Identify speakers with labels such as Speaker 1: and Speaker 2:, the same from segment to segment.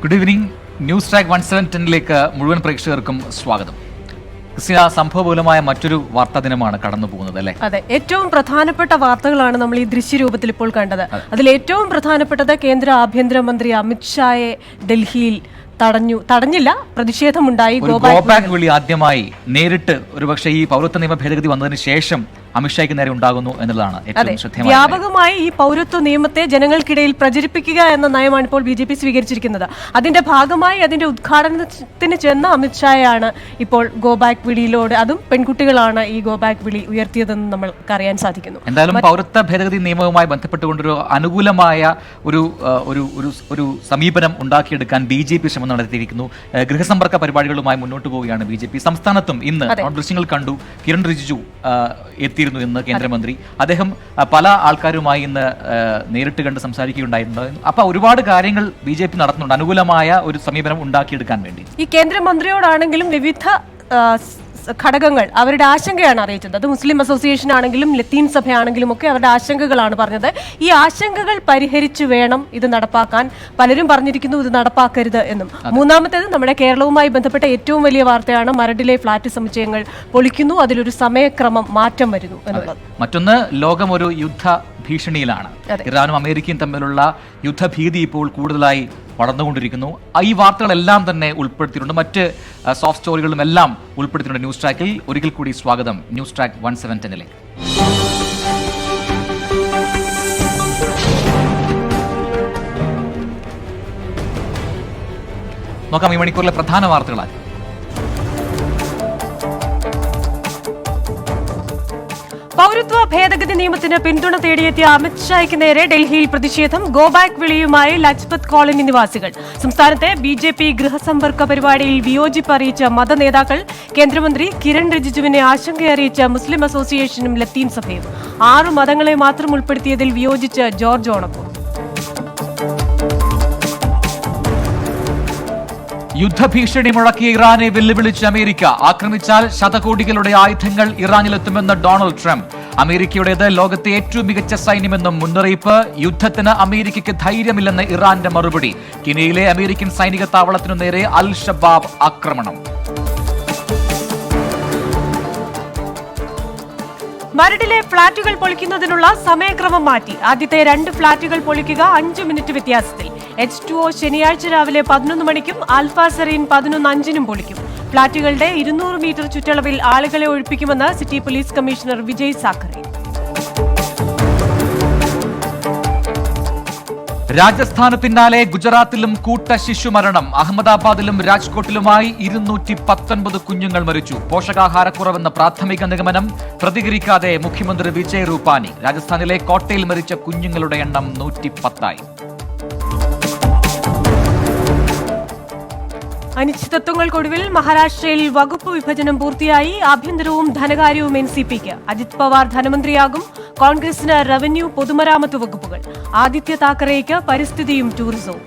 Speaker 1: Good evening. News track 170ലേക്ക് മുഴുവൻ പ്രേക്ഷകർക്കും സ്വാഗതം. സംഭവബഹുലമായ മറ്റൊരു വാർത്താ ദിനമാണ് കടന്നു പോകുന്നത് അല്ലേ?
Speaker 2: അതെ, ഏറ്റവും പ്രധാനപ്പെട്ട വാർത്തകളാണ് നമ്മൾ ഈ ദൃശ്യരൂപത്തിൽ ഇപ്പോൾ കണ്ടത്. അതിൽ ഏറ്റവും പ്രധാനപ്പെട്ടത് കേന്ദ്ര ആഭ്യന്തരമന്ത്രി അമിത്ഷായെ ഡൽഹിയിൽ തടഞ്ഞില്ല, പ്രതിഷേധമുണ്ടായി.
Speaker 1: ഗോബാക്ക് വിളി ആദ്യമായി നേരിട്ട് ഒരുപക്ഷെ ഈ പൗരത്വ നിയമ ഭേദഗതി വന്നതിന് ശേഷം അമിത്ഷായ്ക്ക് നേരെ ഉണ്ടാകുന്നു എന്നുള്ളതാണ് ഏറ്റവും ശ്രദ്ധേയമായ.
Speaker 2: വ്യാപകമായി ഈ പൗരത്വ നിയമത്തെ ജനങ്ങൾക്കിടയിൽ പ്രചരിപ്പിക്കുക എന്ന നയമാണ് ഇപ്പോൾ BJP സ്വീകരിച്ചിരിക്കുന്നത്. അതിന്റെ ഭാഗമായി അതിന്റെ ഉദ്ഘാടനത്തിന് ചെന്ന അമിത്ഷായാണ് ഇപ്പോൾ ഗോബാക്ക് വിളിയിലൂടെ, അതും പെൺകുട്ടികളാണ് ഈ ഗോബാക്ക് വിളി ഉയർത്തിയതെന്ന് നമ്മൾക്ക് അറിയാൻ സാധിക്കുന്നു.
Speaker 1: എന്തായാലും പൗരത്വ ഭേദഗതി നിയമവുമായി ബന്ധപ്പെട്ടുകൊണ്ടൊരു അനുകൂലമായ ഒരു സമീപനം ഉണ്ടാക്കിയെടുക്കാൻ BJP ശ്രമം നടത്തിയിരിക്കുന്നു. ഗൃഹസമ്പർക്ക പരിപാടികളുമായി മുന്നോട്ട് പോവുകയാണ് BJP. സംസ്ഥാനത്തും ഇന്ന് ദൃശ്യങ്ങൾ കണ്ടു, കിരൺ റിജിജു എത്തിയിരുന്നു ഇന്ന് കേന്ദ്രമന്ത്രി. അദ്ദേഹം പല ആൾക്കാരുമായി ഇന്ന് നേരിട്ട് കണ്ട് സംസാരിക്കുകയുണ്ടായിരുന്നു. അപ്പൊ ഒരുപാട് കാര്യങ്ങൾ BJP നടത്തുന്നുണ്ട് അനുകൂലമായ ഒരു സമീപനം ഉണ്ടാക്കിയെടുക്കാൻ വേണ്ടി.
Speaker 2: ഈ കേന്ദ്രമന്ത്രിയോടാണെങ്കിലും വിവിധ ഘടകങ്ങൾ അവരുടെ ആശങ്കയാണ് അറിയിച്ചത്. അത് മുസ്ലിം അസോസിയേഷൻ ആണെങ്കിലും ലത്തീൻ സഭയാണെങ്കിലും ഒക്കെ അവരുടെ ആശങ്കകളാണ് പറഞ്ഞത്. ഈ ആശങ്കകൾ പരിഹരിച്ചു വേണം ഇത് നടപ്പാക്കാൻ. പലരും പറഞ്ഞിരിക്കുന്നു ഇത് നടപ്പാക്കരുത് എന്നും. മൂന്നാമത്തേത് നമ്മുടെ കേരളവുമായി ബന്ധപ്പെട്ട ഏറ്റവും വലിയ വാർത്തയാണ് മരടിലെ ഫ്ളാറ്റ് സമുച്ചയങ്ങൾ പൊളിക്കുന്നു, അതിലൊരു സമയക്രമം മാറ്റം വരുന്നു എന്നുള്ളത്.
Speaker 1: മറ്റൊന്ന്, ലോകം ഒരു യുദ്ധ ഭീഷണിയിലാണ്. ഇറാനും അമേരിക്കയും തമ്മിലുള്ള യുദ്ധഭീതി ഇപ്പോൾ കൂടുതലായി വളർന്നുകൊണ്ടിരിക്കുന്നു. ഈ വാർത്തകളെല്ലാം തന്നെ ഉൾപ്പെടുത്തിയിട്ടുണ്ട്. മറ്റ് സോഫ്റ്റ് സ്റ്റോറികളും എല്ലാം ഉൾപ്പെടുത്തിയിട്ടുണ്ട് ന്യൂസ് ട്രാക്കിൽ. ഒരിക്കൽ കൂടി സ്വാഗതം ന്യൂസ് ട്രാക്ക് 170ലേക്ക്. നോക്കാം ഈ മണിക്കൂറിലെ പ്രധാന വാർത്തകളാണ്.
Speaker 2: പൗരത്വ ഭേദഗതി നിയമത്തിന് പിന്തുണ തേടിയെത്തിയ അമിത്ഷായ്ക്ക് നേരെ ഡൽഹിയിൽ പ്രതിഷേധം. ഗോബാക്ക് വിളിയുമായി ലജ്പത് കോളനി നിവാസികൾ. സംസ്ഥാനത്തെ BJP ഗൃഹസമ്പർക്ക പരിപാടിയിൽ വിയോജിപ്പ് അറിയിച്ച മതനേതാക്കൾ. കേന്ദ്രമന്ത്രി കിരൺ റിജിജുവിനെ ആശങ്കയറിയിച്ച മുസ്ലിം അസോസിയേഷനും ലത്തീൻ സഭയും. 6 മതങ്ങളെ മാത്രം ഉൾപ്പെടുത്തിയതിൽ വിയോജിച്ച് ജോർജ് ഓണക്കൂർ.
Speaker 1: യുദ്ധഭീഷണി മുഴക്കിയ ഇറാനെ വെല്ലുവിളിച്ച് അമേരിക്ക. ആക്രമിച്ചാൽ ശതകോടികളുടെ ആയുധങ്ങൾ ഇറാനിലെത്തുമെന്ന് ഡൊണാൾഡ് ട്രംപ്. അമേരിക്കയുടേത് ലോകത്തെ ഏറ്റവും മികച്ച സൈന്യമെന്നും മുന്നറിയിപ്പ്. യുദ്ധത്തിന് അമേരിക്കയ്ക്ക് ധൈര്യമില്ലെന്ന് ഇറാന്റെ മറുപടി. കെനിയയിലെ അമേരിക്കൻ സൈനിക താവളത്തിനു നേരെ അൽ ഷബാബ് ആക്രമണം.
Speaker 2: മരടിലെ ഫ്ളാറ്റുകൾ പൊളിക്കുന്നതിനുള്ള സമയക്രമം മാറ്റി. ആദ്യത്തെ 2 ഫ്ളാറ്റുകൾ പൊളിക്കുക 5 മിനിറ്റ് വ്യത്യാസത്തിൽ. H2O ശനിയാഴ്ച രാവിലെ 11 മണിക്കും ആൽഫ സെറീൻ 11:05 പൊളിക്കും. ഫ്ളാറ്റുകളുടെ 200 മീറ്റർ ചുറ്റളവിൽ ആളുകളെ ഒഴിപ്പിക്കുമെന്ന് city police commissioner Vijay Sakhare.
Speaker 1: രാജസ്ഥാന് പിന്നാലെ ഗുജറാത്തിലും കൂട്ട ശിശുമരണം. അഹമ്മദാബാദിലും രാജ്കോട്ടിലുമായി 219 കുഞ്ഞുങ്ങൾ മരിച്ചു. പോഷകാഹാരക്കുറവെന്ന പ്രാഥമിക നിഗമനം. പ്രതികരിക്കാതെ മുഖ്യമന്ത്രി വിജയ് രൂപാനി. രാജസ്ഥാനിലെ കോട്ടയിൽ മരിച്ച കുഞ്ഞുങ്ങളുടെ എണ്ണം 110ആയി.
Speaker 2: അനിശ്ചിതത്വങ്ങൾക്കൊടുവിൽ മഹാരാഷ്ട്രയിൽ വകുപ്പ് വിഭജനം പൂർത്തിയായി. ആഭ്യന്തരവും ധനകാര്യവും NCPക്ക്. അജിത് പവാർ ധനമന്ത്രിയാകും. കോൺഗ്രസിന് റവന്യൂ, പൊതുമരാമത്ത് വകുപ്പുകൾ. ആദിത്യ താക്കറേക്ക് പരിസ്ഥിതിയും ടൂറിസവും.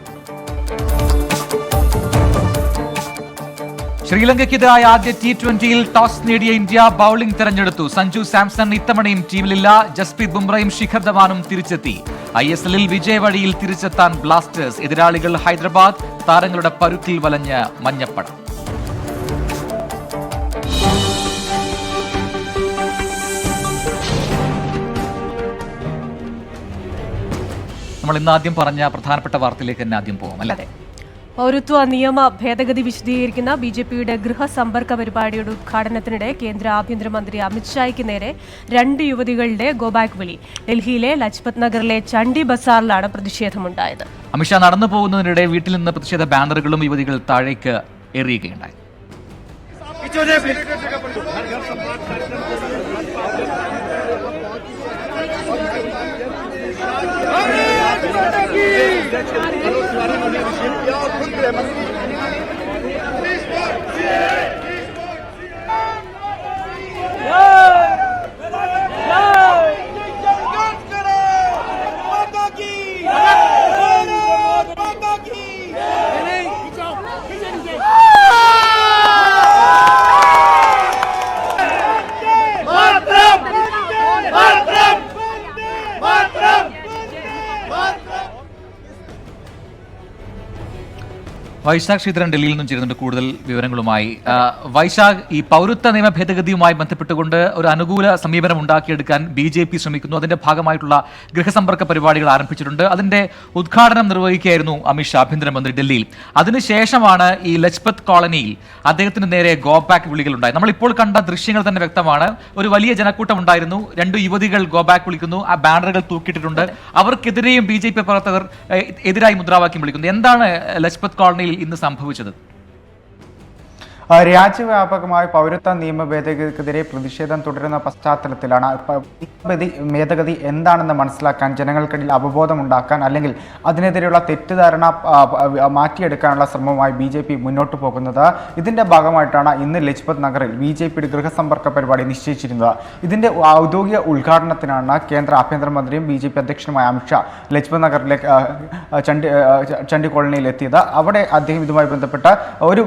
Speaker 1: ശ്രീലങ്കയ്ക്കെതിരായ ആദ്യ T20യിൽ ടോസ് നേടിയ ഇന്ത്യ ബൌളിംഗ് തെരഞ്ഞെടുത്തു. സഞ്ജു സാംസൺ ഇത്തവണയും ടീമിലില്ല. ജസ്പ്രീത് ബുംറയും ശിഖർ ധവാനും തിരിച്ചെത്തി. ISLൽ വിജയവഴിയിൽ തിരിച്ചെത്താൻ ബ്ലാസ്റ്റേഴ്സ്. എതിരാളികൾ ഹൈദരാബാദ്. താരങ്ങളുടെ പരുക്കിൽ വലഞ്ഞ് മഞ്ഞപ്പട. നമ്മൾ ഇന്ന് ആദ്യം പറഞ്ഞ പ്രധാനപ്പെട്ട വാർത്തയിലേക്ക് തന്നെ ആദ്യം പോകാം അല്ലേ?
Speaker 2: പൗരത്വ നിയമ ഭേദഗതി വിശദീകരിക്കുന്ന BJPയുടെ ഗൃഹസമ്പർക്ക പരിപാടിയുടെ ഉദ്ഘാടനത്തിനിടെ കേന്ദ്ര ആഭ്യന്തരമന്ത്രി അമിത്ഷായ്ക്ക് നേരെ 2 യുവതികളുടെ ഗോബാക്ക് വിളി. ഡൽഹിയിലെ ലജ്പത് നഗറിലെ ചണ്ഡി ബസാറിലാണ് പ്രതിഷേധമുണ്ടായത്.
Speaker 1: അമിത്ഷാ നടന്നു പോകുന്നതിനിടെ വീട്ടിൽ നിന്ന് പ്രതിഷേധ ബാനറുകളും യുവതികൾ താഴേക്ക് എറിയുകയുണ്ടായി. വൈശാഖ് ശ്രീധരൻ ഡൽഹിയിൽ നിന്നും ചേരുന്നുണ്ട് കൂടുതൽ വിവരങ്ങളുമായി. വൈശാഖ്, ഈ പൗരത്വ നിയമ ഭേദഗതിയുമായി ബന്ധപ്പെട്ടുകൊണ്ട് ഒരു അനുകൂല സമീപനം ഉണ്ടാക്കിയെടുക്കാൻ BJP ശ്രമിക്കുന്നു. അതിന്റെ ഭാഗമായിട്ടുള്ള ഗൃഹസമ്പർക്ക പരിപാടികൾ ആരംഭിച്ചിട്ടുണ്ട്. അതിന്റെ ഉദ്ഘാടനം നിർവഹിക്കുകയായിരുന്നു അമിത്ഷാ, ആഭ്യന്തരമന്ത്രി, ഡൽഹിയിൽ. അതിനുശേഷമാണ് ഈ ലജ്പത് കോളനിയിൽ അദ്ദേഹത്തിന് നേരെ ഗോ ബാക്ക് വിളികളുണ്ടായി. നമ്മളിപ്പോൾ കണ്ട ദൃശ്യങ്ങൾ തന്നെ വ്യക്തമാണ്. ഒരു വലിയ ജനക്കൂട്ടം ഉണ്ടായിരുന്നു. 2 യുവതികൾ ഗോ ബാക്ക് വിളിക്കുന്നു. ആ ബാനറുകൾ തൂക്കിയിട്ടിട്ടുണ്ട്. അവർക്കെതിരെയും BJP പ്രവർത്തകർ എതിരായി മുദ്രാവാക്യം വിളിക്കുന്നു. എന്താണ് ലജ്പത് കോളനിയിൽ ഇന്ന് സംഭവിച്ചത്?
Speaker 3: രാജ്യവ്യാപകമായി പൗരത്വ നിയമ ഭേദഗതിക്കെതിരെ പ്രതിഷേധം തുടരുന്ന പശ്ചാത്തലത്തിലാണ് ഭേദഗതി എന്താണെന്ന് മനസ്സിലാക്കാൻ, ജനങ്ങൾക്കിടയിൽ അവബോധം ഉണ്ടാക്കാൻ, അല്ലെങ്കിൽ അതിനെതിരെയുള്ള തെറ്റിദ്ധാരണ മാറ്റിയെടുക്കാനുള്ള ശ്രമവുമായി BJP മുന്നോട്ട് പോകുന്നത്. ഇതിന്റെ ഭാഗമായിട്ടാണ് ഇന്ന് ലജ്പത് നഗറിൽ BJPയുടെ ഗൃഹസമ്പർക്ക പരിപാടി നിശ്ചയിച്ചിരുന്നത്. ഇതിന്റെ ഔദ്യോഗിക ഉദ്ഘാടനത്തിനാണ് കേന്ദ്ര ആഭ്യന്തരമന്ത്രിയും BJP അധ്യക്ഷനുമായ അമിത്ഷാ ലജ്പത് നഗറിലേക്ക് ചണ്ഡി കോളനിയിൽ എത്തിയത്. അവിടെ അദ്ദേഹം ഇതുമായി ബന്ധപ്പെട്ട ഒരു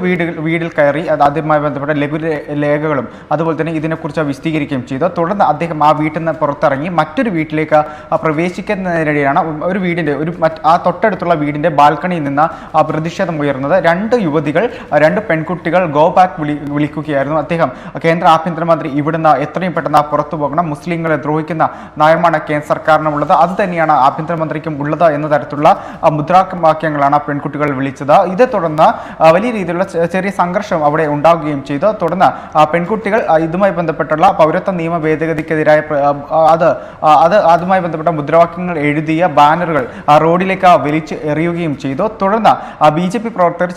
Speaker 3: വീടിൽ കയറി ആദ്യമായി ബന്ധപ്പെട്ട ലഘുലേഖകളും അതുപോലെ തന്നെ ഇതിനെക്കുറിച്ച് വിശദീകരിക്കുകയും ചെയ്തു. തുടർന്ന് അദ്ദേഹം ആ വീട്ടിൽ നിന്ന് പുറത്തിറങ്ങി മറ്റൊരു വീട്ടിലേക്ക് പ്രവേശിക്കുന്നതിനിടെയാണ് ആ തൊട്ടടുത്തുള്ള വീടിന്റെ ബാൽക്കണിയിൽ നിന്ന് പ്രതിഷേധം ഉയർന്നത്. 2 യുവതികൾ, 2 പെൺകുട്ടികൾ ഗോ ബാക്ക് വിളിക്കുകയായിരുന്നു. അദ്ദേഹം, കേന്ദ്ര ആഭ്യന്തരമന്ത്രി, ഇവിടുന്ന് എത്രയും പെട്ടെന്ന് പുറത്തു പോകണം, മുസ്ലിങ്ങളെ ദ്രോഹിക്കുന്ന നയമാണ് കേന്ദ്ര സർക്കാരിനുള്ളത്, അത് തന്നെയാണ് ആഭ്യന്തരമന്ത്രിക്കും ഉള്ളത് എന്ന തരത്തിലുള്ള മുദ്രാവാക്യങ്ങളാണ് പെൺകുട്ടികൾ വിളിച്ചത്. ഇതേ തുടർന്ന് വലിയ രീതിയിലുള്ള ചെറിയ സംഘർഷം അവിടെ ഉണ്ടാവുകയും ചെയ്തു. തുടർന്ന് പെൺകുട്ടികൾ ഇതുമായി ബന്ധപ്പെട്ടുള്ള പൗരത്വ നിയമ ഭേദഗതിക്കെതിരായ അതുമായി ബന്ധപ്പെട്ട മുദ്രാവാക്യങ്ങൾ എഴുതിയ ബാനറുകൾ റോഡിലേക്ക് വലിച്ച് എറിയുകയും ചെയ്തു. തുടർന്ന് BJP പ്രവർത്തകർ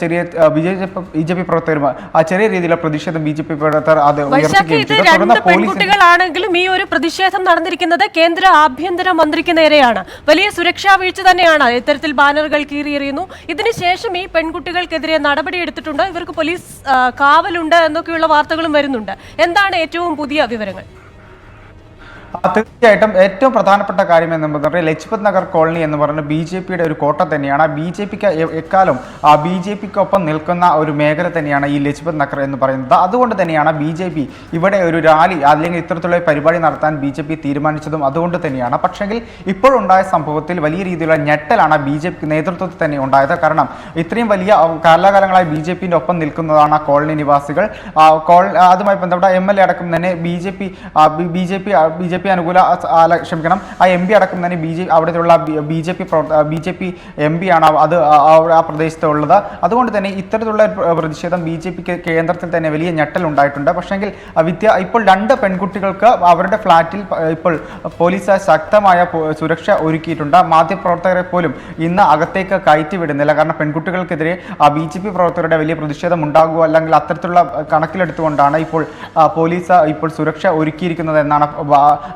Speaker 3: ചെറിയ രീതിയിലുള്ള പ്രതിഷേധം BJP പ്രവർത്തകർ അത് ഉയർത്തുകയും ചെയ്തു. തുടർന്ന്
Speaker 2: പെൺകുട്ടികളാണെങ്കിലും ഈ ഒരു പ്രതിഷേധം നടന്നിരിക്കുന്നത് കേന്ദ്ര ആഭ്യന്തര മന്ത്രിക്ക് നേരെയാണ്. വലിയ സുരക്ഷാ വീഴ്ച തന്നെയാണ്. ഇത്തരത്തിൽ ബാനറുകൾ കീറിയെറിയുന്നു. ഇതിനുശേഷം ഈ പെൺകുട്ടികൾക്കെതിരെ നടപടി എടുത്തിട്ടുണ്ട്. ഇവർക്ക് പോലീസ് കാവലുണ്ട് എന്നൊക്കെയുള്ള വാർത്തകളും വരുന്നുണ്ട്. എന്താണ് ഏറ്റവും പുതിയ വിവരങ്ങൾ?
Speaker 3: തീർച്ചയായിട്ടും ഏറ്റവും പ്രധാനപ്പെട്ട കാര്യം എന്ന് പറഞ്ഞാൽ ലജ്പത് നഗർ കോളനി എന്ന് പറയുന്നത് BJPയുടെ ഒരു കോട്ട തന്നെയാണ്. BJPക്ക് എക്കാലം BJPക്കൊപ്പം നിൽക്കുന്ന ഒരു മേഖല തന്നെയാണ് ഈ ലജ്പത് നഗർ എന്ന് പറയുന്നത്. അതുകൊണ്ട് തന്നെയാണ് BJP ഇവിടെ ഒരു റാലി അല്ലെങ്കിൽ ഇത്തരത്തിലുള്ള പരിപാടി നടത്താൻ BJP തീരുമാനിച്ചതും അതുകൊണ്ട് തന്നെയാണ്. പക്ഷെങ്കിൽ ഇപ്പോഴുണ്ടായ സംഭവത്തിൽ വലിയ രീതിയിലുള്ള ഞെട്ടലാണ് BJP നേതൃത്വത്തിൽ തന്നെ ഉണ്ടായത്. കാരണം ഇത്രയും വലിയ കാലാകാലങ്ങളായി BJPന്റെ ഒപ്പം നിൽക്കുന്നതാണ് കോളനി നിവാസികൾ. അതുമായി ബന്ധപ്പെട്ട MLA അടക്കം തന്നെ BJP അനുകൂല ആ MP അടക്കം തന്നെ അവിടെയുള്ള BJP MP ആണ് അത് ആ പ്രദേശത്തുള്ളത്. അതുകൊണ്ട് തന്നെ ഇത്തരത്തിലുള്ള പ്രതിഷേധം BJPക്ക് കേന്ദ്രത്തിൽ തന്നെ വലിയ ഞെട്ടൽ ഉണ്ടായിട്ടുണ്ട്. പക്ഷെങ്കിൽ ഇപ്പോൾ 2 പെൺകുട്ടികൾക്ക് അവരുടെ ഫ്ളാറ്റിൽ ഇപ്പോൾ പോലീസ് ശക്തമായ സുരക്ഷ ഒരുക്കിയിട്ടുണ്ട്. മാധ്യമപ്രവർത്തകരെ പോലും ഇന്ന് അകത്തേക്ക് കയറ്റിവിടുന്നില്ല. കാരണം പെൺകുട്ടികൾക്കെതിരെ BJP പ്രവർത്തകരുടെ വലിയ പ്രതിഷേധം ഉണ്ടാകുക അല്ലെങ്കിൽ അത്തരത്തിലുള്ള കണക്കിലെടുത്തുകൊണ്ടാണ് ഇപ്പോൾ പോലീസ് ഇപ്പോൾ സുരക്ഷ ഒരുക്കിയിരിക്കുന്നത് എന്നാണ്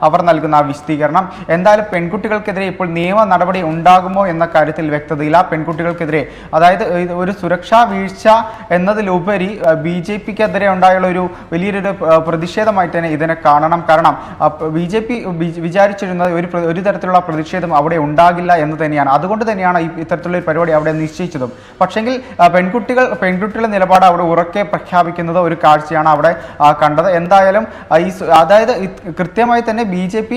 Speaker 3: അവർ നൽകുന്ന ആ വിശദീകരണം. എന്തായാലും പെൺകുട്ടികൾക്കെതിരെ ഇപ്പോൾ നിയമ നടപടി ഉണ്ടാകുമോ എന്ന കാര്യത്തിൽ വ്യക്തതയില്ല. പെൺകുട്ടികൾക്കെതിരെ, അതായത് ഒരു സുരക്ഷാ വീഴ്ച എന്നതിലുപരി BJPക്കെതിരെ ഉണ്ടായുള്ള ഒരു വലിയൊരു പ്രതിഷേധമായിട്ട് തന്നെ ഇതിനെ കാണണം. കാരണം BJP വിചാരിച്ചിരുന്നത് ഒരു തരത്തിലുള്ള പ്രതിഷേധം അവിടെ ഉണ്ടാകില്ല എന്ന് തന്നെയാണ്. അതുകൊണ്ട് തന്നെയാണ് ഇത്തരത്തിലുള്ള ഒരു പരിപാടി അവിടെ നിശ്ചയിച്ചതും. പക്ഷെങ്കിൽ പെൺകുട്ടികളുടെ നിലപാട് അവിടെ ഉറക്കെ പ്രഖ്യാപിക്കുന്നത് ഒരു കാഴ്ചയാണ് അവിടെ കണ്ടത്. എന്തായാലും അതായത് കൃത്യമായി തന്നെ BJP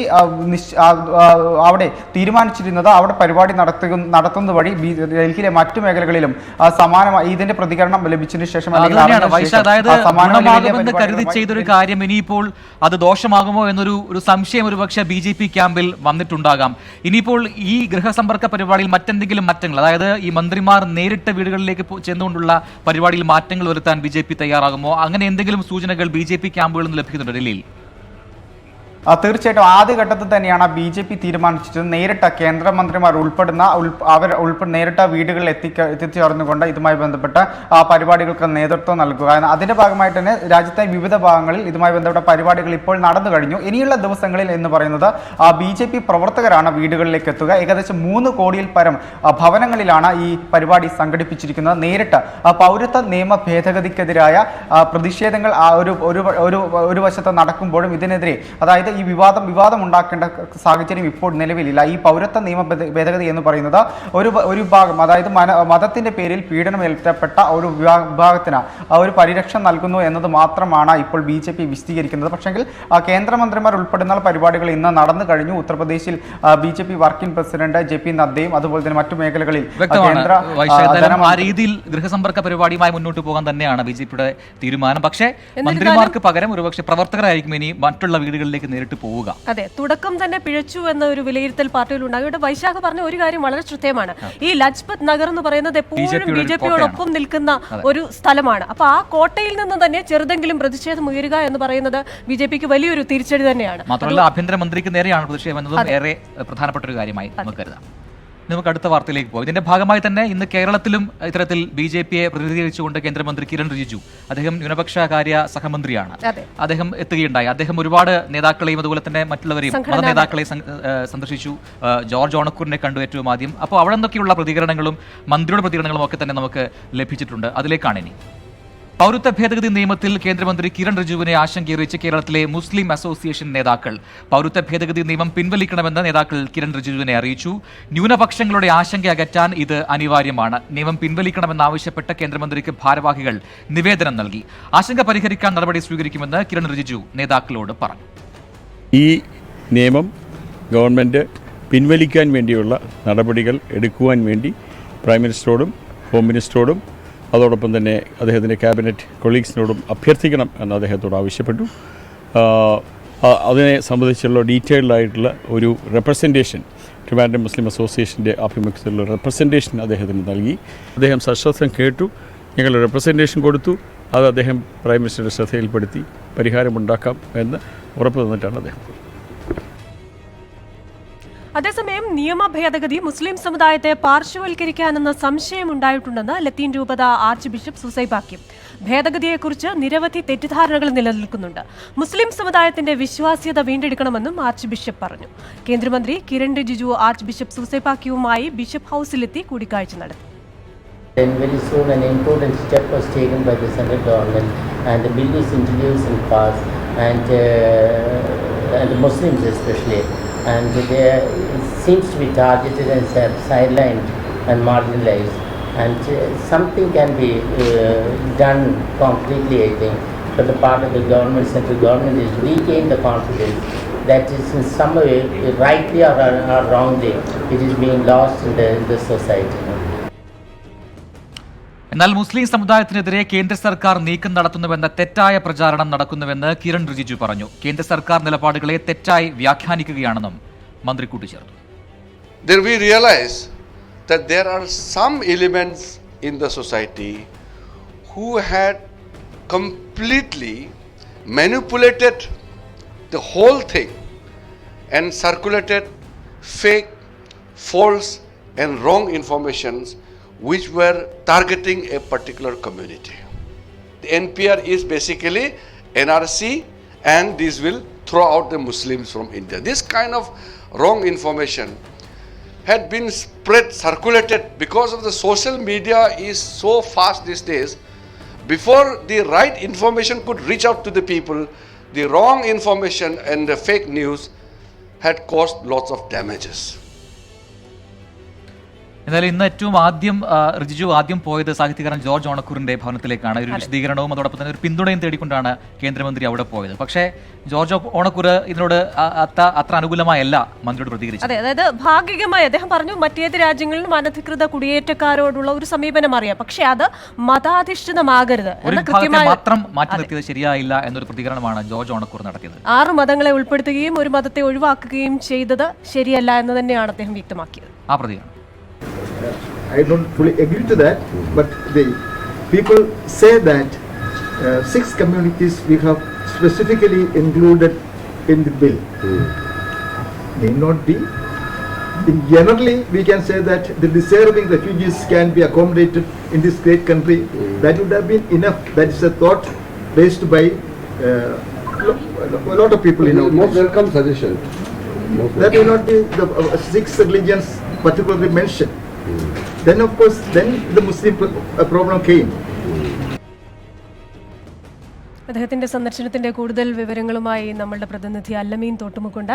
Speaker 3: അവിടെ തീരുമാനിച്ചിരുന്നത് അവിടെ പരിപാടി നടത്തുന്നത് വഴി ഡൽഹിയിലെ മറ്റു മേഖലകളിലും സമാനമായി ഇതിന്റെ പ്രതികരണം ലഭിച്ചതിന് ശേഷം
Speaker 1: കരുതി ചെയ്തൊരു കാര്യം ഇനിയിപ്പോൾ അത് ദോഷമാകുമോ എന്നൊരു സംശയം ഒരുപക്ഷെ BJP ക്യാമ്പിൽ വന്നിട്ടുണ്ടാകാം. ഇനിയിപ്പോൾ ഈ ഗൃഹസമ്പർക്ക പരിപാടിയിൽ മറ്റെന്തെങ്കിലും മാറ്റങ്ങൾ, അതായത് ഈ മന്ത്രിമാർ നേരിട്ട് വീടുകളിലേക്ക് ചെന്നുകൊണ്ടുള്ള പരിപാടിയിൽ മാറ്റങ്ങൾ വരുത്താൻ BJP തയ്യാറാകുമോ? അങ്ങനെ എന്തെങ്കിലും സൂചനകൾ BJP ക്യാമ്പുകളിൽ നിന്ന് ലഭിക്കുന്നുണ്ട് ഡൽഹിയിൽ?
Speaker 3: തീർച്ചയായിട്ടും ആദ്യഘട്ടത്തിൽ തന്നെയാണ് BJP തീരുമാനിച്ചത് നേരിട്ട് കേന്ദ്രമന്ത്രിമാർ നേരിട്ട് വീടുകളിൽ എത്തിച്ചേർന്നുകൊണ്ട് ഇതുമായി ബന്ധപ്പെട്ട പരിപാടികൾക്ക് നേതൃത്വം നൽകുക. അതിന്റെ ഭാഗമായിട്ട് തന്നെ രാജ്യത്തെ വിവിധ ഭാഗങ്ങളിൽ ഇതുമായി ബന്ധപ്പെട്ട പരിപാടികൾ ഇപ്പോൾ നടന്നു കഴിഞ്ഞു. ഇനിയുള്ള ദിവസങ്ങളിൽ എന്ന് പറയുന്നത് BJP പ്രവർത്തകരാണ് വീടുകളിലേക്ക് എത്തുക. ഏകദേശം 3 കോടിയിൽ പരം ഭവനങ്ങളിലാണ് ഈ പരിപാടി സംഘടിപ്പിച്ചിരിക്കുന്നത്. നേരിട്ട് പൗരത്വ നിയമ ഭേദഗതിക്കെതിരായ പ്രതിഷേധങ്ങൾ ഒരു വശത്ത് നടക്കുമ്പോഴും ഇതിനെതിരെ, അതായത് ഈ വിവാദം ഉണ്ടാക്കേണ്ട സാഹചര്യം ഇപ്പോൾ നിലവിലില്ല. ഈ പൗരത്വ നിയമ ഭേദഗതി എന്ന് പറയുന്നത് ഒരു ഭാഗം, അതായത് മതത്തിന്റെ പേരിൽ പീഡനം ഏൽക്കപ്പെട്ട ഒരു വിഭാഗത്തിന് ഒരു പരിരക്ഷ നൽകുന്നു എന്നത് മാത്രമാണ് ഇപ്പോൾ BJP വിശദീകരിക്കുന്നത്. പക്ഷെങ്കിൽ കേന്ദ്രമന്ത്രിമാർ ഉൾപ്പെടുന്ന പരിപാടികൾ ഇന്ന് നടന്നു കഴിഞ്ഞു. ഉത്തർപ്രദേശിൽ BJP വർക്കിംഗ് പ്രസിഡന്റ് JP നദ്ദയും അതുപോലെ തന്നെ മറ്റു മേഖലകളിൽ
Speaker 1: ആ രീതിയിൽ ഗൃഹസമ്പർക്ക പരിപാടിയുമായി മുന്നോട്ട് പോകാൻ തന്നെയാണ് BJPയുടെ തീരുമാനം. പക്ഷേ മന്ത്രിമാർക്ക് പകരം ഒരുപക്ഷെ പ്രവർത്തകരായിരിക്കും ഇനി മറ്റുള്ള വീടുകളിലേക്ക് നേരിട്ട് പോവുക.
Speaker 2: അതെ, തുടക്കം തന്നെ പിഴച്ചു എന്ന ഒരു വിലയിരുത്തൽ പാർട്ടിയിൽ ഉണ്ടാകും. ഇവിടെ വൈശാഖ് പറഞ്ഞ ഒരു കാര്യം വളരെ ശ്രദ്ധേയമാണ്. ഈ ലജ്പത് നഗർ എന്ന് പറയുന്നത് എപ്പോഴും BJPയോടൊപ്പം നിൽക്കുന്ന ഒരു സ്ഥലമാണ്. അപ്പൊ ആ കോട്ടയിൽ നിന്ന് തന്നെ ചെറുതെങ്കിലും പ്രതിഷേധം ഉയരുക എന്ന് പറയുന്നത് BJPക്ക് വലിയൊരു തിരിച്ചടി തന്നെയാണ്.
Speaker 1: മാത്രമല്ല ആഭ്യന്തരമന്ത്രിക്ക് നേരെയാണ് പ്രതിഷേധം എന്നതും ഏറെ പ്രധാനപ്പെട്ട ഒരു കാര്യമായി നമുക്ക് കരുതാം. നമുക്ക് അടുത്ത വാർത്തയിലേക്ക് പോകും. ഇതിന്റെ ഭാഗമായി തന്നെ ഇന്ന് കേരളത്തിലും ഇത്തരത്തിൽ BJPയെ പ്രതിനിധീകരിച്ചുകൊണ്ട് കേന്ദ്രമന്ത്രി കിരൺ റിജിജു, അദ്ദേഹം ന്യൂനപക്ഷ കാര്യ സഹമന്ത്രിയാണ്, അദ്ദേഹം എത്തുകയുണ്ടായി. അദ്ദേഹം ഒരുപാട് നേതാക്കളെയും അതുപോലെ തന്നെ മറ്റുള്ളവരെയും മത നേതാക്കളെയും സന്ദർശിച്ചു. ജോർജ് ഓണക്കൂറിനെ കണ്ടു ഏറ്റവും ആദ്യം. അപ്പോൾ അവിടെ നിന്നൊക്കെയുള്ള പ്രതികരണങ്ങളും മന്ത്രിയുടെ പ്രതികരണങ്ങളും ഒക്കെ തന്നെ നമുക്ക് ലഭിച്ചിട്ടുണ്ട്. അതിലേക്കാണ് ഇനി പൗരത്വ ഭേദഗതി നിയമത്തിൽ കേന്ദ്രമന്ത്രി കിരൺ റിജിജുവിനെ ആശങ്കയറിയിച്ച് കേരളത്തിലെ മുസ്ലിം അസോസിയേഷൻ നേതാക്കൾ. പൗരത്വ ഭേദഗതി നിയമം പിൻവലിക്കണമെന്ന് നേതാക്കൾ കിരൺ റിജിജുവിനെ അറിയിച്ചു. ന്യൂനപക്ഷങ്ങളുടെ ആശങ്ക അകറ്റാൻ ഇത് അനിവാര്യമാണ്. നിയമം പിൻവലിക്കണമെന്നാവശ്യപ്പെട്ട് കേന്ദ്രമന്ത്രിക്ക് ഭാരവാഹികൾ നിവേദനം നൽകി. ആശങ്ക പരിഹരിക്കാൻ നടപടി സ്വീകരിക്കുമെന്ന് കിരൺ റിജിജു നേതാക്കളോട് പറഞ്ഞു.
Speaker 4: ഈ നിയമം ഗവൺമെൻറ് പിൻവലിക്കാൻ വേണ്ടിയുള്ള നടപടികൾ എടുക്കുവാൻ വേണ്ടി പ്രൈം മിനിസ്റ്ററോടും ഹോം മിനിസ്റ്ററോടും അതോടൊപ്പം തന്നെ അദ്ദേഹത്തിൻ്റെ ക്യാബിനറ്റ് കൊളീഗ്സിനോടും അഭ്യർത്ഥിക്കണം എന്ന് അദ്ദേഹത്തോട് ആവശ്യപ്പെട്ടു. അതിനെ സംബന്ധിച്ചുള്ള ഡീറ്റെയിൽഡായിട്ടുള്ള ഒരു റെപ്രസെൻറ്റേഷൻ ട്രിവാൻഡ്രം മുസ്ലിം അസോസിയേഷൻ്റെ ആഭിമുഖ്യത്തിലുള്ള റെപ്രസെൻറ്റേഷൻ അദ്ദേഹത്തിന് നൽകി. അദ്ദേഹം സശ്രദ്ധം കേട്ടു, ഞങ്ങൾ റെപ്രസെൻറ്റേഷൻ കൊടുത്തു. അത് അദ്ദേഹം പ്രൈം മിനിസ്റ്ററുടെ ശ്രദ്ധയിൽപ്പെടുത്തി പരിഹാരമുണ്ടാക്കാം എന്ന് ഉറപ്പ് തന്നിട്ടാണ് അദ്ദേഹം.
Speaker 2: അതേസമയം നിയമ ഭേദഗതി മുസ്ലിം സമുദായത്തെ പാർശ്വവൽക്കരിക്കാനെന്ന സംശയമുണ്ടായിട്ടുണ്ടെന്ന് ലത്തീൻ രൂപത ആർച്ച് ബിഷപ്പ് സൂസൈപാക്യം. ഭേദഗതിയെക്കുറിച്ച് നിരവധി തെറ്റിദ്ധാരണകൾ നിലനിൽക്കുന്നുണ്ട്. മുസ്ലിം സമുദായത്തിന്റെ വിശ്വാസ്യത വീണ്ടെടുക്കണമെന്നും ആർച്ച് ബിഷപ്പ് പറഞ്ഞു. കേന്ദ്രമന്ത്രി കിരൺ റിജിജു ആർച്ച് ബിഷപ്പ് സൂസൈപാക്യവുമായി ബിഷപ്പ് ഹൌസിലെത്തി കൂടിക്കാഴ്ച നടത്തി.
Speaker 5: Very soon an important step was taken by the central government and the bill is introduced and passed and the Muslims especially, and they seems to be targeted and sidelined and marginalized, and something can be done concretely, I think, for the part of the government, central government, is regain the confidence that is in some way, rightly or wrongly, it is being lost in the society.
Speaker 1: എന്നാൽ മുസ്ലിം സമുദായത്തിനെതിരെ കേന്ദ്ര സർക്കാർ നീക്കം നടത്തുന്നുവെന്ന തെറ്റായ പ്രചാരണം നടക്കുന്നുവെന്ന് കിരൺ റിജിജു പറഞ്ഞു. കേന്ദ്ര സർക്കാർ നിലപാടുകളെ തെറ്റായി വ്യാഖ്യാനിക്കുകയാണെന്നും മന്ത്രി കൂട്ടിച്ചേർത്തു.
Speaker 6: Then we realize that there are some elements in the society who had completely manipulated the whole thing and circulated fake, false and wrong informations which were targeting a particular community. The NPR is basically NRC and this will throw out the Muslims from India. This kind of wrong information had been spread, circulated because of the social media is so fast these days. Before the right information could reach out to the people, the wrong information and the fake news had caused lots of damages.
Speaker 1: എന്നാലും ഇന്ന് ഏറ്റവും ആദ്യം റിജിജു പോയത് സാഹിത്യകാരൻ George ഓണക്കൂറിന്റെ ഭവനത്തിലേക്കാണ്. ഒരു വിശദീകരണവും അതോടൊപ്പം തന്നെ ഒരു പിന്തുണയും തേടിക്കൊണ്ടാണ് കേന്ദ്രമന്ത്രി അവിടെ പോയത്. പക്ഷേ ജോർജ് ഓണക്കൂർ ഇതിനോട് അത്ര അനുകൂലമായല്ല മന്ത്രിയോട് പ്രതികരിച്ചത്.
Speaker 2: അതെ, അതായത് ഭാഗികമായി അദ്ദേഹം പറഞ്ഞു മറ്റേത് രാജ്യങ്ങളിലും അനധികൃത കുടിയേറ്റക്കാരോടുള്ള ഒരു സമീപനം അറിയാം, പക്ഷെ അത് മതാധിഷ്ഠിതമാകരുത്,
Speaker 1: ഒരു വിഭാഗത്തെ മാത്രം മാറ്റി നിർത്തിയത് ശരിയായില്ല എന്നൊരു പ്രതികരണമാണ് ജോർജ് ഓണക്കൂർ നടത്തിയത്.
Speaker 2: 6 മതങ്ങളെ ഉൾപ്പെടുത്തുകയും ഒരു മതത്തെ ഒഴിവാക്കുകയും ചെയ്തത് ശരിയല്ല എന്ന് തന്നെയാണ് അദ്ദേഹം വ്യക്തമാക്കിയത്.
Speaker 1: ആ പ്രതികരണം
Speaker 7: I don't fully agree to that, but the people say that 6 communities we have specifically included in the bill. May not be. Generally, we can say that the deserving refugees can be accommodated in this great country. That would have been enough. That is a thought raised by a lot of people in our
Speaker 8: most welcome suggestion.
Speaker 7: That may not be the 6 religions particularly mentioned. Then of course, then the Muslim problem came.
Speaker 2: അദ്ദേഹത്തിന്റെ സന്ദർശനത്തിന്റെ കൂടുതൽ വിവരങ്ങളുമായി നമ്മളുടെ പ്രതിനിധി അല്ലമീൻ തോട്ടുമുക്കുണ്ട്.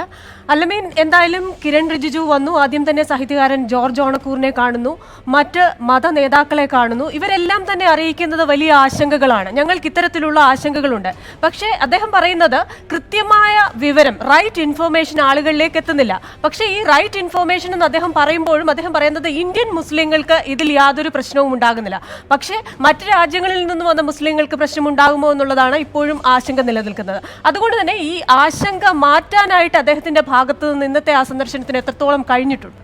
Speaker 2: അല്ലമീൻ, എന്തായാലും കിരൺ റിജിജു വന്നു. ആദ്യം തന്നെ സാഹിത്യകാരൻ ജോർജ് ഓണക്കൂറിനെ കാണുന്നു, മറ്റ് മത നേതാക്കളെ കാണുന്നു. ഇവരെല്ലാം തന്നെ അറിയിക്കുന്നത് വലിയ ആശങ്കകളാണ്. ഞങ്ങൾക്ക് ഇത്തരത്തിലുള്ള ആശങ്കകളുണ്ട്. പക്ഷേ അദ്ദേഹം പറയുന്നത് കൃത്യമായ വിവരം, റൈറ്റ് ഇൻഫർമേഷൻ ആളുകളിലേക്ക് എത്തുന്നില്ല. പക്ഷേ ഈ റൈറ്റ് ഇൻഫർമേഷൻ എന്ന് അദ്ദേഹം പറയുമ്പോഴും അദ്ദേഹം പറയുന്നത് ഇന്ത്യൻ മുസ്ലിങ്ങൾക്ക് ഇതിൽ യാതൊരു പ്രശ്നവും ഉണ്ടാകുന്നില്ല. പക്ഷേ മറ്റ് രാജ്യങ്ങളിൽ നിന്ന് വന്ന മുസ്ലിങ്ങൾക്ക് പ്രശ്നമുണ്ടാകുമോ എന്നുള്ളതാണ് ഇപ്പോഴും ആശങ്ക നിലനിൽക്കുന്നത്. അതുകൊണ്ട് തന്നെ ഈ ആശങ്ക മാറ്റാനായിട്ട് അദ്ദേഹത്തിന്റെ ഭാഗത്ത് നിന്ന് ഇന്നത്തെ ആ സന്ദർശനത്തിന് എത്രത്തോളം കഴിഞ്ഞിട്ടുണ്ട്?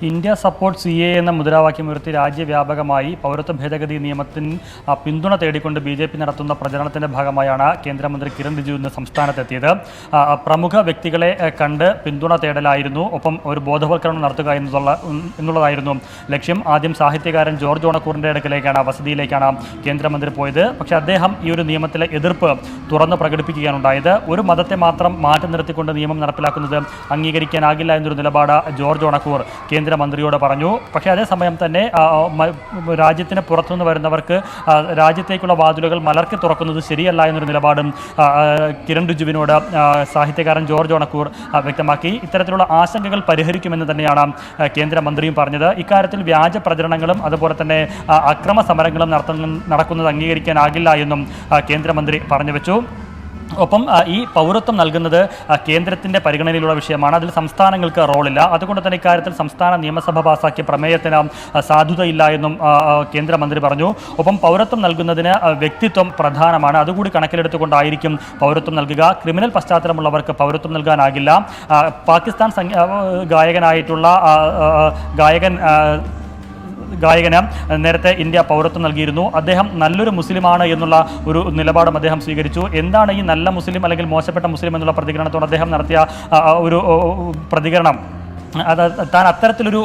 Speaker 8: ഇന്ത്യ സപ്പോർട്ട് CAA എന്ന മുദ്രാവാക്യമുയർത്തി രാജ്യവ്യാപകമായി പൗരത്വ ഭേദഗതി നിയമത്തിന് പിന്തുണ തേടിക്കൊണ്ട് BJP നടത്തുന്ന പ്രചരണത്തിന്റെ ഭാഗമായാണ് കേന്ദ്രമന്ത്രി കിരൺ റിജിജു ഇന്ന് സംസ്ഥാനത്തെത്തിയത്. പ്രമുഖ വ്യക്തികളെ കണ്ട് പിന്തുണ തേടലായിരുന്നു, ഒപ്പം ഒരു ബോധവൽക്കരണം നടത്തുക എന്നുള്ളതായിരുന്നു ലക്ഷ്യം. ആദ്യം സാഹിത്യകാരൻ ജോർജ് ഓണക്കൂറിന്റെ വസതിയിലേക്കാണ് കേന്ദ്രമന്ത്രി പോയത്. പക്ഷേ അദ്ദേഹം ഈ ഒരു നിയമത്തിലെ എതിർപ്പ് തുറന്ന് പ്രകടിപ്പിക്കുകയാണുണ്ടായത്. ഒരു മതത്തെ മാത്രം മാറ്റി നിർത്തിക്കൊണ്ട് നിയമം നടപ്പിലാക്കുന്നത് അംഗീകരിക്കാനാകില്ല എന്നൊരു നിലപാട് ജോർജ് ഓണക്കൂർ കേന്ദ്രമന്ത്രിയോട് പറഞ്ഞു. പക്ഷേ അതേസമയം തന്നെ രാജ്യത്തിന് പുറത്തുനിന്ന് വരുന്നവർക്ക് രാജ്യത്തേക്കുള്ള വാതിലുകൾ മലർക്കി തുറക്കുന്നത് ശരിയല്ല എന്നൊരു നിലപാടും കിരൺ റിജിജുവിനോട് സാഹിത്യകാരൻ ജോർജ് ഓണക്കൂർ വ്യക്തമാക്കി. ഇത്തരത്തിലുള്ള ആശങ്കകൾ പരിഹരിക്കുമെന്ന് തന്നെയാണ് കേന്ദ്രമന്ത്രിയും പറഞ്ഞത്. ഇക്കാര്യത്തിൽ വ്യാജ പ്രചരണങ്ങളും അതുപോലെ തന്നെ അക്രമ സമരങ്ങളും നടക്കുന്നത് അംഗീകരിക്കാനാകില്ല എന്നും കേന്ദ്രമന്ത്രി പറഞ്ഞു വെച്ചു. ഒപ്പം ഈ പൗരത്വം നൽകുന്നത് കേന്ദ്രത്തിൻ്റെ പരിഗണനയിലുള്ള വിഷയമാണ്. അതിൽ സംസ്ഥാനങ്ങൾക്ക് റോളില്ല. അതുകൊണ്ട് തന്നെ ഇക്കാര്യത്തിൽ സംസ്ഥാന നിയമസഭ പാസാക്കിയ പ്രമേയത്തിന് സാധുതയില്ല എന്നും കേന്ദ്രമന്ത്രി പറഞ്ഞു. ഒപ്പം പൗരത്വം നൽകുന്നതിന് വ്യക്തിത്വം പ്രധാനമാണ്. അതുകൂടി കണക്കിലെടുത്തുകൊണ്ടായിരിക്കും പൗരത്വം നൽകുക. ക്രിമിനൽ പശ്ചാത്തലമുള്ളവർക്ക് പൗരത്വം നൽകാനാകില്ല. പാകിസ്ഥാൻ ഗായകനായിട്ടുള്ള ഗായകന് നേരത്തെ ഇന്ത്യ പൗരത്വം നൽകിയിരുന്നു. അദ്ദേഹം നല്ലൊരു മുസ്ലിമാണ് എന്നുള്ള ഒരു നിലപാടും അദ്ദേഹം സ്വീകരിച്ചു. എന്താണ് ഈ നല്ല മുസ്ലിം അല്ലെങ്കിൽ മോശപ്പെട്ട മുസ്ലിം എന്നുള്ള പ്രതികരണത്തോട് അദ്ദേഹം നടത്തിയ ഒരു പ്രതികരണം, താൻ അത്തരത്തിലൊരു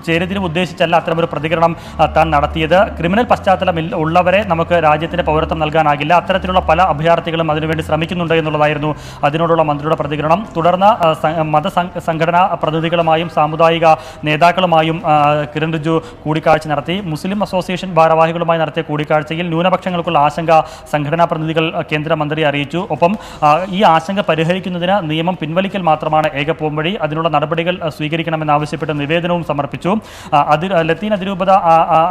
Speaker 8: ചേരിതിരിവ് ഉദ്ദേശിച്ചല്ല അത്തരമൊരു പ്രതികരണം താൻ നടത്തിയത്. ക്രിമിനൽ പശ്ചാത്തലം ഉള്ളവരെ നമുക്ക് രാജ്യത്തിൻ്റെ പൗരത്വം നൽകാനാകില്ല. അത്തരത്തിലുള്ള പല അഭയാർത്ഥികളും അതിനുവേണ്ടി ശ്രമിക്കുന്നുണ്ട് എന്നുള്ളതായിരുന്നു അതിനോടുള്ള മന്ത്രിയുടെ പ്രതികരണം. തുടർന്ന് മതസംഘടനാ പ്രതിനിധികളുമായും സാമുദായിക നേതാക്കളുമായും കിരൺ റിജിജു കൂടിക്കാഴ്ച നടത്തി. മുസ്ലിം അസോസിയേഷൻ ഭാരവാഹികളുമായി നടത്തിയ കൂടിക്കാഴ്ചയിൽ ന്യൂനപക്ഷങ്ങൾക്കുള്ള ആശങ്ക സംഘടനാ പ്രതിനിധികൾ കേന്ദ്രമന്ത്രിയെ അറിയിച്ചു. ഒപ്പം ഈ ആശങ്ക പരിഹരിക്കുന്നതിന് നിയമം പിൻവലിക്കൽ മാത്രമാണ് ഏക പോംവഴി. അതിനുള്ള നടപടികൾ സ്വീകരിക്കണമെന്നാവശ്യപ്പെട്ട് നിവേദനവും സമർപ്പിച്ചു. ലത്തീൻ അതിരൂപത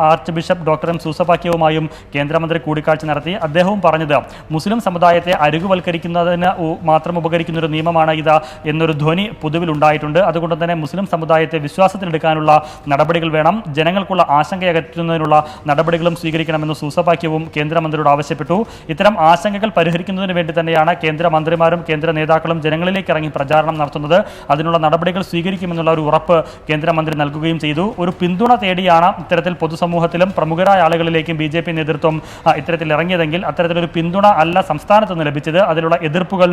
Speaker 8: ആർച്ച് ബിഷപ്പ് ഡോക്ടർ എം സൂസപാക്യവുമായും കേന്ദ്രമന്ത്രി കൂടിക്കാഴ്ച നടത്തി. അദ്ദേഹവും പറഞ്ഞത് മുസ്ലിം സമുദായത്തെ അരികുവൽക്കരിക്കുന്നതിന് മാത്രം ഉപകരിക്കുന്ന ഒരു നിയമമാണ് ഇത് എന്നൊരു ധ്വനി പൊതുവിൽ ഉണ്ടായിട്ടുണ്ട്. അതുകൊണ്ട് തന്നെ മുസ്ലിം സമുദായത്തെ വിശ്വാസത്തിലെടുക്കാനുള്ള നടപടികൾ വേണം. ജനങ്ങൾക്കുള്ള ആശങ്കയകറ്റുന്നതിനുള്ള നടപടികളും സ്വീകരിക്കണമെന്ന് സൂസപാക്യവും കേന്ദ്രമന്ത്രിയോട് ആവശ്യപ്പെട്ടു. ഇത്തരം ആശങ്കകൾ പരിഹരിക്കുന്നതിന് വേണ്ടി തന്നെയാണ് കേന്ദ്രമന്ത്രിമാരും കേന്ദ്ര നേതാക്കളും ജനങ്ങളിലേക്ക് ഇറങ്ങി പ്രചാരണം നടത്തുന്നത്. അതിനുള്ള നടപടികൾ സ്വീകരിക്കുമെന്നുള്ള ഒരു ഉറപ്പ് കേന്ദ്രമന്ത്രി നൽകുകയും ചെയ്തു. ഒരു പിന്തുണ തേടിയാണ് ഇത്തരത്തിൽ പൊതുസമൂഹത്തിലും പ്രമുഖരായ ആളുകളിലേക്കും BJP നേതൃത്വം ഇത്തരത്തിൽ ഇറങ്ങിയതെങ്കിൽ അത്തരത്തിലൊരു പിന്തുണ അല്ല സംസ്ഥാനത്ത് നിന്ന് ലഭിച്ചത്. അതിലുള്ള എതിർപ്പുകൾ,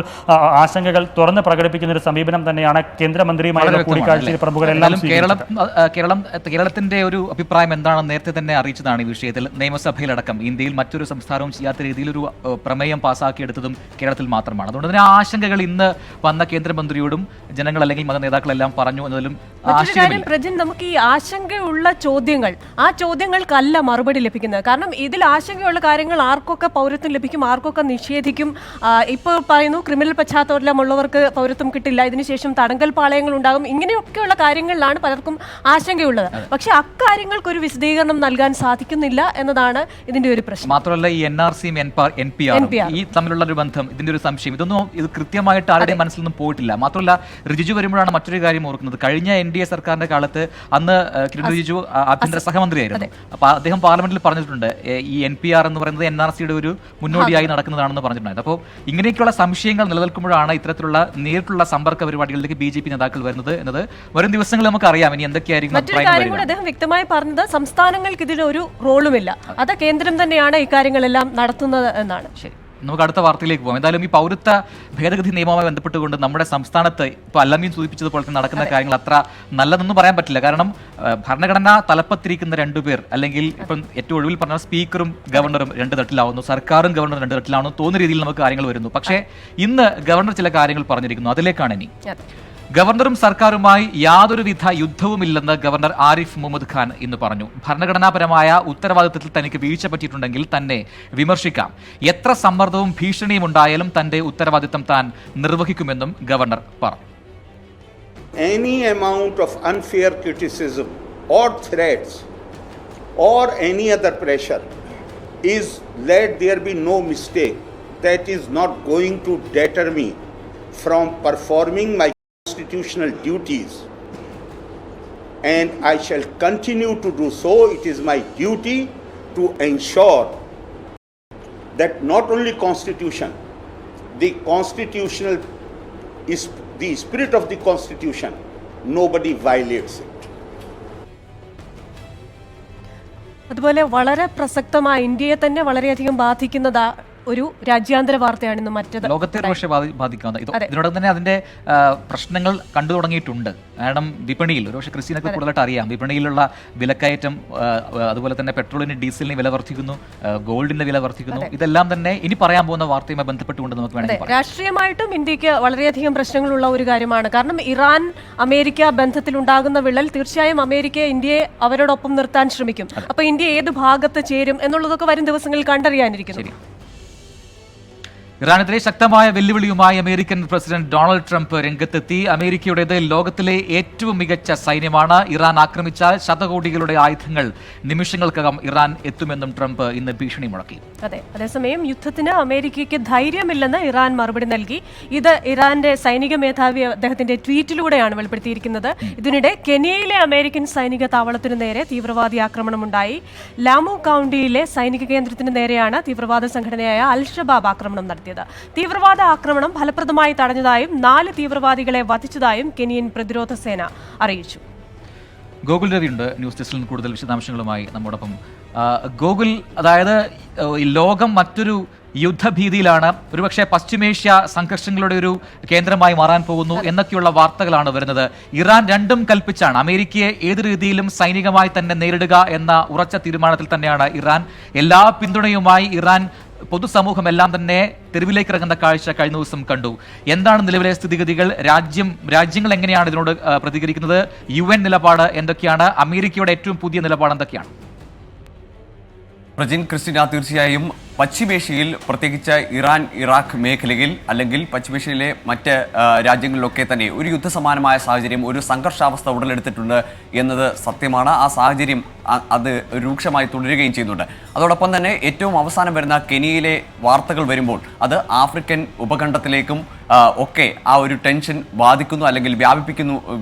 Speaker 8: ആശങ്കകൾ തുറന്ന് പ്രകടിപ്പിക്കുന്ന ഒരു സമീപനം തന്നെയാണ് കേന്ദ്രമന്ത്രിയുമായുള്ള കൂടിക്കാഴ്ചയിൽ പ്രമുഖരെല്ലാം.
Speaker 1: കേരളത്തിന്റെ ഒരു അഭിപ്രായം എന്താണെന്ന് നേരത്തെ തന്നെ അറിയിച്ചതാണ് ഈ വിഷയത്തിൽ. നിയമസഭയിലടക്കം ഇന്ത്യയിൽ മറ്റൊരു സംസ്ഥാനവും ചെയ്യാത്ത രീതിയിലൊരു പ്രമേയം പാസ്സാക്കിയെടുത്തതും കേരളത്തിൽ മാത്രമാണ്. അതുകൊണ്ട് തന്നെ ആശങ്കകൾ ഇന്ന് വന്ന കേന്ദ്രമന്ത്രിയോടും ജനങ്ങൾ അല്ലെങ്കിൽ മത നേതാക്കളെല്ലാം പറഞ്ഞു എന്നതിലും
Speaker 2: പ്രജിൻ, നമുക്ക് ഈ ആശങ്കയുള്ള ചോദ്യങ്ങൾ, ആ ചോദ്യങ്ങൾക്കല്ല മറുപടി ലഭിക്കുന്നത്. കാരണം ഇതിൽ ആശങ്കയുള്ള കാര്യങ്ങൾ ആർക്കൊക്കെ പൗരത്വം ലഭിക്കും, ആർക്കൊക്കെ നിഷേധിക്കും. ഇപ്പോൾ പറയുന്നു ക്രിമിനൽ പശ്ചാത്തലമുള്ളവർക്ക് പൗരത്വം കിട്ടില്ല, ഇതിനുശേഷം തടങ്കൽ പാളയങ്ങൾ ഉണ്ടാകും. ഇങ്ങനെയൊക്കെയുള്ള കാര്യങ്ങളിലാണ് പലർക്കും ആശങ്കയുള്ളത്. പക്ഷെ അക്കാര്യങ്ങൾക്കൊരു വിശദീകരണം നൽകാൻ സാധിക്കുന്നില്ല എന്നതാണ് ഇതിന്റെ ഒരു പ്രശ്നം.
Speaker 1: മാത്രമല്ല ഈ NRCയും NPR ഈ തമ്മിലുള്ള ഒരു ബന്ധം, ഇതിന്റെ ഒരു സംശയം, ഇത് കൃത്യമായിട്ട് ആരുടെയും മനസ്സിൽ നിന്നും പോയിട്ടില്ല. മാത്രമല്ല റിജിജു വരുമ്പോഴാണ് മറ്റൊരു കാര്യം ഓർക്കുന്നത്. കഴിഞ്ഞ NDA സർക്കാരിന്റെ കാലത്ത് അന്ന് കിരൺ റിജിജു ആഭ്യന്തര സഹമന്ത്രിയായിരുന്നു. അപ്പോൾ അദ്ദേഹം പാർലമെന്റിൽ പറഞ്ഞിട്ടുണ്ട് ഈ NPR എന്ന് പറയുന്നത് NRCയുടെ ഒരു മുന്നോടിയായി നടക്കുന്നതാണെന്ന് പറഞ്ഞിട്ടുണ്ടായത്. അപ്പോൾ ഇങ്ങനെയൊക്കെയുള്ള സംശയങ്ങൾ നിലനിൽക്കുമ്പോഴാണ് ഇത്തരത്തിലുള്ള നേരിട്ടുള്ള സമ്പർക്ക പരിപാടികളിലേക്ക് BJP നേതാക്കൾ വരുന്നത് എന്നത് വരും ദിവസങ്ങളിൽ നമുക്ക് അറിയാം. ഇനി എന്തൊക്കെയായിരിക്കും
Speaker 2: അദ്ദേഹം വ്യക്തമായി പറഞ്ഞത് സംസ്ഥാനങ്ങൾക്ക് ഇതിലൊരു റോളുമില്ല, അത് കേന്ദ്രം തന്നെയാണ് ഇക്കാര്യങ്ങളെല്ലാം നടത്തുന്നത് എന്നാണ്.
Speaker 1: ശരി, നമുക്ക് അടുത്ത വാർത്തയിലേക്ക് പോകാം. എന്തായാലും ഈ പൗരത്വ ഭേദഗതി നിയമവുമായി ബന്ധപ്പെട്ടുകൊണ്ട് നമ്മുടെ സംസ്ഥാനത്ത് ഇപ്പോൾ അല്ലമീൻ സൂചിപ്പിച്ചതുപോലെ തന്നെ നടക്കുന്ന കാര്യങ്ങൾ അത്ര നല്ലതെന്ന് പറയാൻ പറ്റില്ല. കാരണം ഭരണഘടന തലപ്പത്തിരിക്കുന്ന രണ്ടുപേർ, അല്ലെങ്കിൽ ഇപ്പം ഏറ്റവും ഒടുവിൽ പറഞ്ഞ സ്പീക്കറും ഗവർണറും രണ്ട് തട്ടിലാവുന്നു, സർക്കാരും ഗവർണറും രണ്ട് തട്ടിലാവുന്നു തോന്നുന്ന രീതിയിൽ നമുക്ക് കാര്യങ്ങൾ വരുന്നു. പക്ഷേ ഇന്ന് ഗവർണർ ചില കാര്യങ്ങൾ പറഞ്ഞിരിക്കുന്നു, അതിലേക്കാണ് ഇനി. ഗവർണറും സർക്കാരുമായി യാതൊരുവിധ യുദ്ധവുമില്ലെന്ന് ഗവർണർ ആരിഫ് മുഹമ്മദ് ഖാൻ ഇന്ന് പറഞ്ഞു. ഭരണഘടനാപരമായ ഉത്തരവാദിത്തത്തിൽ തനിക്ക് വീഴ്ച പറ്റിയിട്ടുണ്ടെങ്കിൽ തന്നെ വിമർശിക്കാം. എത്ര സമ്മർദ്ദവും ഭീഷണിയും ഉണ്ടായാലും തന്റെ ഉത്തരവാദിത്തം താൻ നിർവഹിക്കുമെന്നും ഗവർണർ പറഞ്ഞു.
Speaker 9: Any amount of unfair criticism or threats or any other pressure is, let there be no mistake, that is not going to deter me from performing my constitutional duties, and I shall continue to do so. It is my duty to ensure that not only constitution, the constitutional is the spirit of the constitution, nobody violates it.
Speaker 2: അതുപോലെ വളരെ പ്രസക്തമായ ഇന്ത്യയെ തന്നെ വളരെയധികം ബാധിക്കുന്ന ഒരു രാജ്യാന്തര വാർത്തയാണ് ഇന്ന് മറ്റത്.
Speaker 1: ലോകത്തെ പക്ഷേ ബാധിക്കാവുന്ന ഇതിനോടൊപ്പം തന്നെ അതിന്റെ പ്രശ്നങ്ങൾ കണ്ടു തുടങ്ങിയിട്ടുണ്ട്. കാരണം വിപണിയിൽ ഒരുപക്ഷെ ക്രിസ്ത്യനൊക്കെ കൂടുതലായിട്ട് അറിയാം, വിപണിയിലുള്ള വിലക്കയറ്റം, അതുപോലെ തന്നെ പെട്രോളിന് ഡീസലിന് വില വർദ്ധിക്കുന്നു, ഗോൾഡിന്റെ വില വർദ്ധിക്കുന്നു. ഇതെല്ലാം തന്നെ ഇനി പറയാൻ പോകുന്ന വാർത്തയുമായി ബന്ധപ്പെട്ടുകൊണ്ട് നമുക്ക് വേണമെങ്കിൽ പറയാം.
Speaker 2: രാഷ്ട്രീയമായിട്ടും ഇന്ത്യക്ക് വളരെയധികം പ്രശ്നങ്ങളുള്ള ഒരു കാര്യമാണ്. കാരണം ഇറാൻ അമേരിക്ക ബന്ധത്തിലുണ്ടാകുന്ന വിള്ളൽ തീർച്ചയായും അമേരിക്ക ഇന്ത്യയെ അവരോടൊപ്പം നിർത്താൻ ശ്രമിക്കും. അപ്പൊ ഇന്ത്യ ഏത് ഭാഗത്ത് ചേരും എന്നുള്ളതൊക്കെ വരും ദിവസങ്ങളിൽ കണ്ടറിയാനിരിക്കുന്നു.
Speaker 1: ഇറാനെതിരെ ശക്തമായ വെല്ലുവിളിയുമായി അമേരിക്കൻ പ്രസിഡന്റ് ഡൊണാൾഡ് ട്രംപ് രംഗത്തെത്തി. അമേരിക്കയുടേത് ലോകത്തിലെ ഏറ്റവും മികച്ച സൈന്യമാണ്. ഇറാൻ ആക്രമിച്ചാൽ ശതകോടികളുടെ ആയുധങ്ങൾ നിമിഷങ്ങൾക്കകം ഇറാൻ എത്തുമെന്നും ട്രംപ് ഇന്ന് ഭീഷണി മുഴക്കി.
Speaker 2: അതെ, അതേസമയം യുദ്ധത്തിന് അമേരിക്കയ്ക്ക് ധൈര്യമില്ലെന്ന് ഇറാൻ മറുപടി നൽകി. ഇത് ഇറാന്റെ സൈനിക മേധാവി അദ്ദേഹത്തിന്റെ ട്വീറ്റിലൂടെയാണ് വെളിപ്പെടുത്തിയിരിക്കുന്നത്. ഇതിനിടെ കെനിയയിലെ അമേരിക്കൻ സൈനിക താവളത്തിനു നേരെ തീവ്രവാദി ആക്രമണമുണ്ടായി. ലാമു കൌണ്ടിയിലെ സൈനിക കേന്ദ്രത്തിന് നേരെയാണ് തീവ്രവാദ സംഘടനയായ അൽ ഷബാബ് ആക്രമണം നടത്തിയത്. തീവ്രവാദ ആക്രമണം ഫലപ്രദമായി തടഞ്ഞതായും 4 തീവ്രവാദികളെ വധിച്ചതായും കെനിയൻ പ്രതിരോധ സേന അറിയിച്ചു.
Speaker 1: ഗോകുൽ രവിയുണ്ട് ന്യൂസ് ഡെസ്കിൽ കൂടുതൽ വിശദാംശങ്ങളുമായി നമ്മോടൊപ്പം. ഗോകുൽ, അതായത് ലോകം മറ്റൊരു യുദ്ധഭീതിയിലാണ്, ഒരുപക്ഷെ പശ്ചിമേഷ്യ സംഘർഷങ്ങളുടെ ഒരു കേന്ദ്രമായി മാറാൻ പോകുന്നു എന്നൊക്കെയുള്ള വാർത്തകളാണ് വരുന്നത്. ഇറാൻ രണ്ടും കൽപ്പിച്ചാണ് അമേരിക്കയെ ഏത് രീതിയിലും സൈനികമായി തന്നെ നേരിടുക എന്ന ഉറച്ച തീരുമാനത്തിൽ തന്നെയാണ് ഇറാൻ. എല്ലാ പിന്തുണയുമായി ഇറാൻ പൊതുസമൂഹം എല്ലാം തന്നെ തെരുവിലേക്ക് ഇറങ്ങുന്ന കാഴ്ച കഴിഞ്ഞ ദിവസം കണ്ടു. എന്താണ് നിലവിലെ സ്ഥിതിഗതികൾ? രാജ്യങ്ങൾ എങ്ങനെയാണ് ഇതിനോട് പ്രതികരിക്കുന്നത്? UN നിലപാട് എന്തൊക്കെയാണ്? അമേരിക്കയുടെ ഏറ്റവും പുതിയ നിലപാട് എന്തൊക്കെയാണ്?
Speaker 10: പ്രജിൻ, ക്രിസ്റ്റിന, തീർച്ചയായും പശ്ചിമേഷ്യയിൽ, പ്രത്യേകിച്ച് ഇറാൻ ഇറാഖ് മേഖലയിൽ അല്ലെങ്കിൽ പശ്ചിമേഷ്യയിലെ മറ്റ് രാജ്യങ്ങളിലൊക്കെ തന്നെ ഒരു യുദ്ധസമാനമായ സാഹചര്യം, ഒരു സംഘർഷാവസ്ഥ ഉടലെടുത്തിട്ടുണ്ട് എന്നത് സത്യമാണ്. ആ സാഹചര്യം അത് രൂക്ഷമായി തുടരുകയും ചെയ്യുന്നുണ്ട്. അതോടൊപ്പം തന്നെ ഏറ്റവും അവസാനം വരുന്ന കെനിയയിലെ വാർത്തകൾ വരുമ്പോൾ അത് ആഫ്രിക്കൻ ഉപഖണ്ഡത്തിലേക്കും ഒക്കെ ആ ഒരു ടെൻഷൻ ബാധിക്കുന്നു അല്ലെങ്കിൽ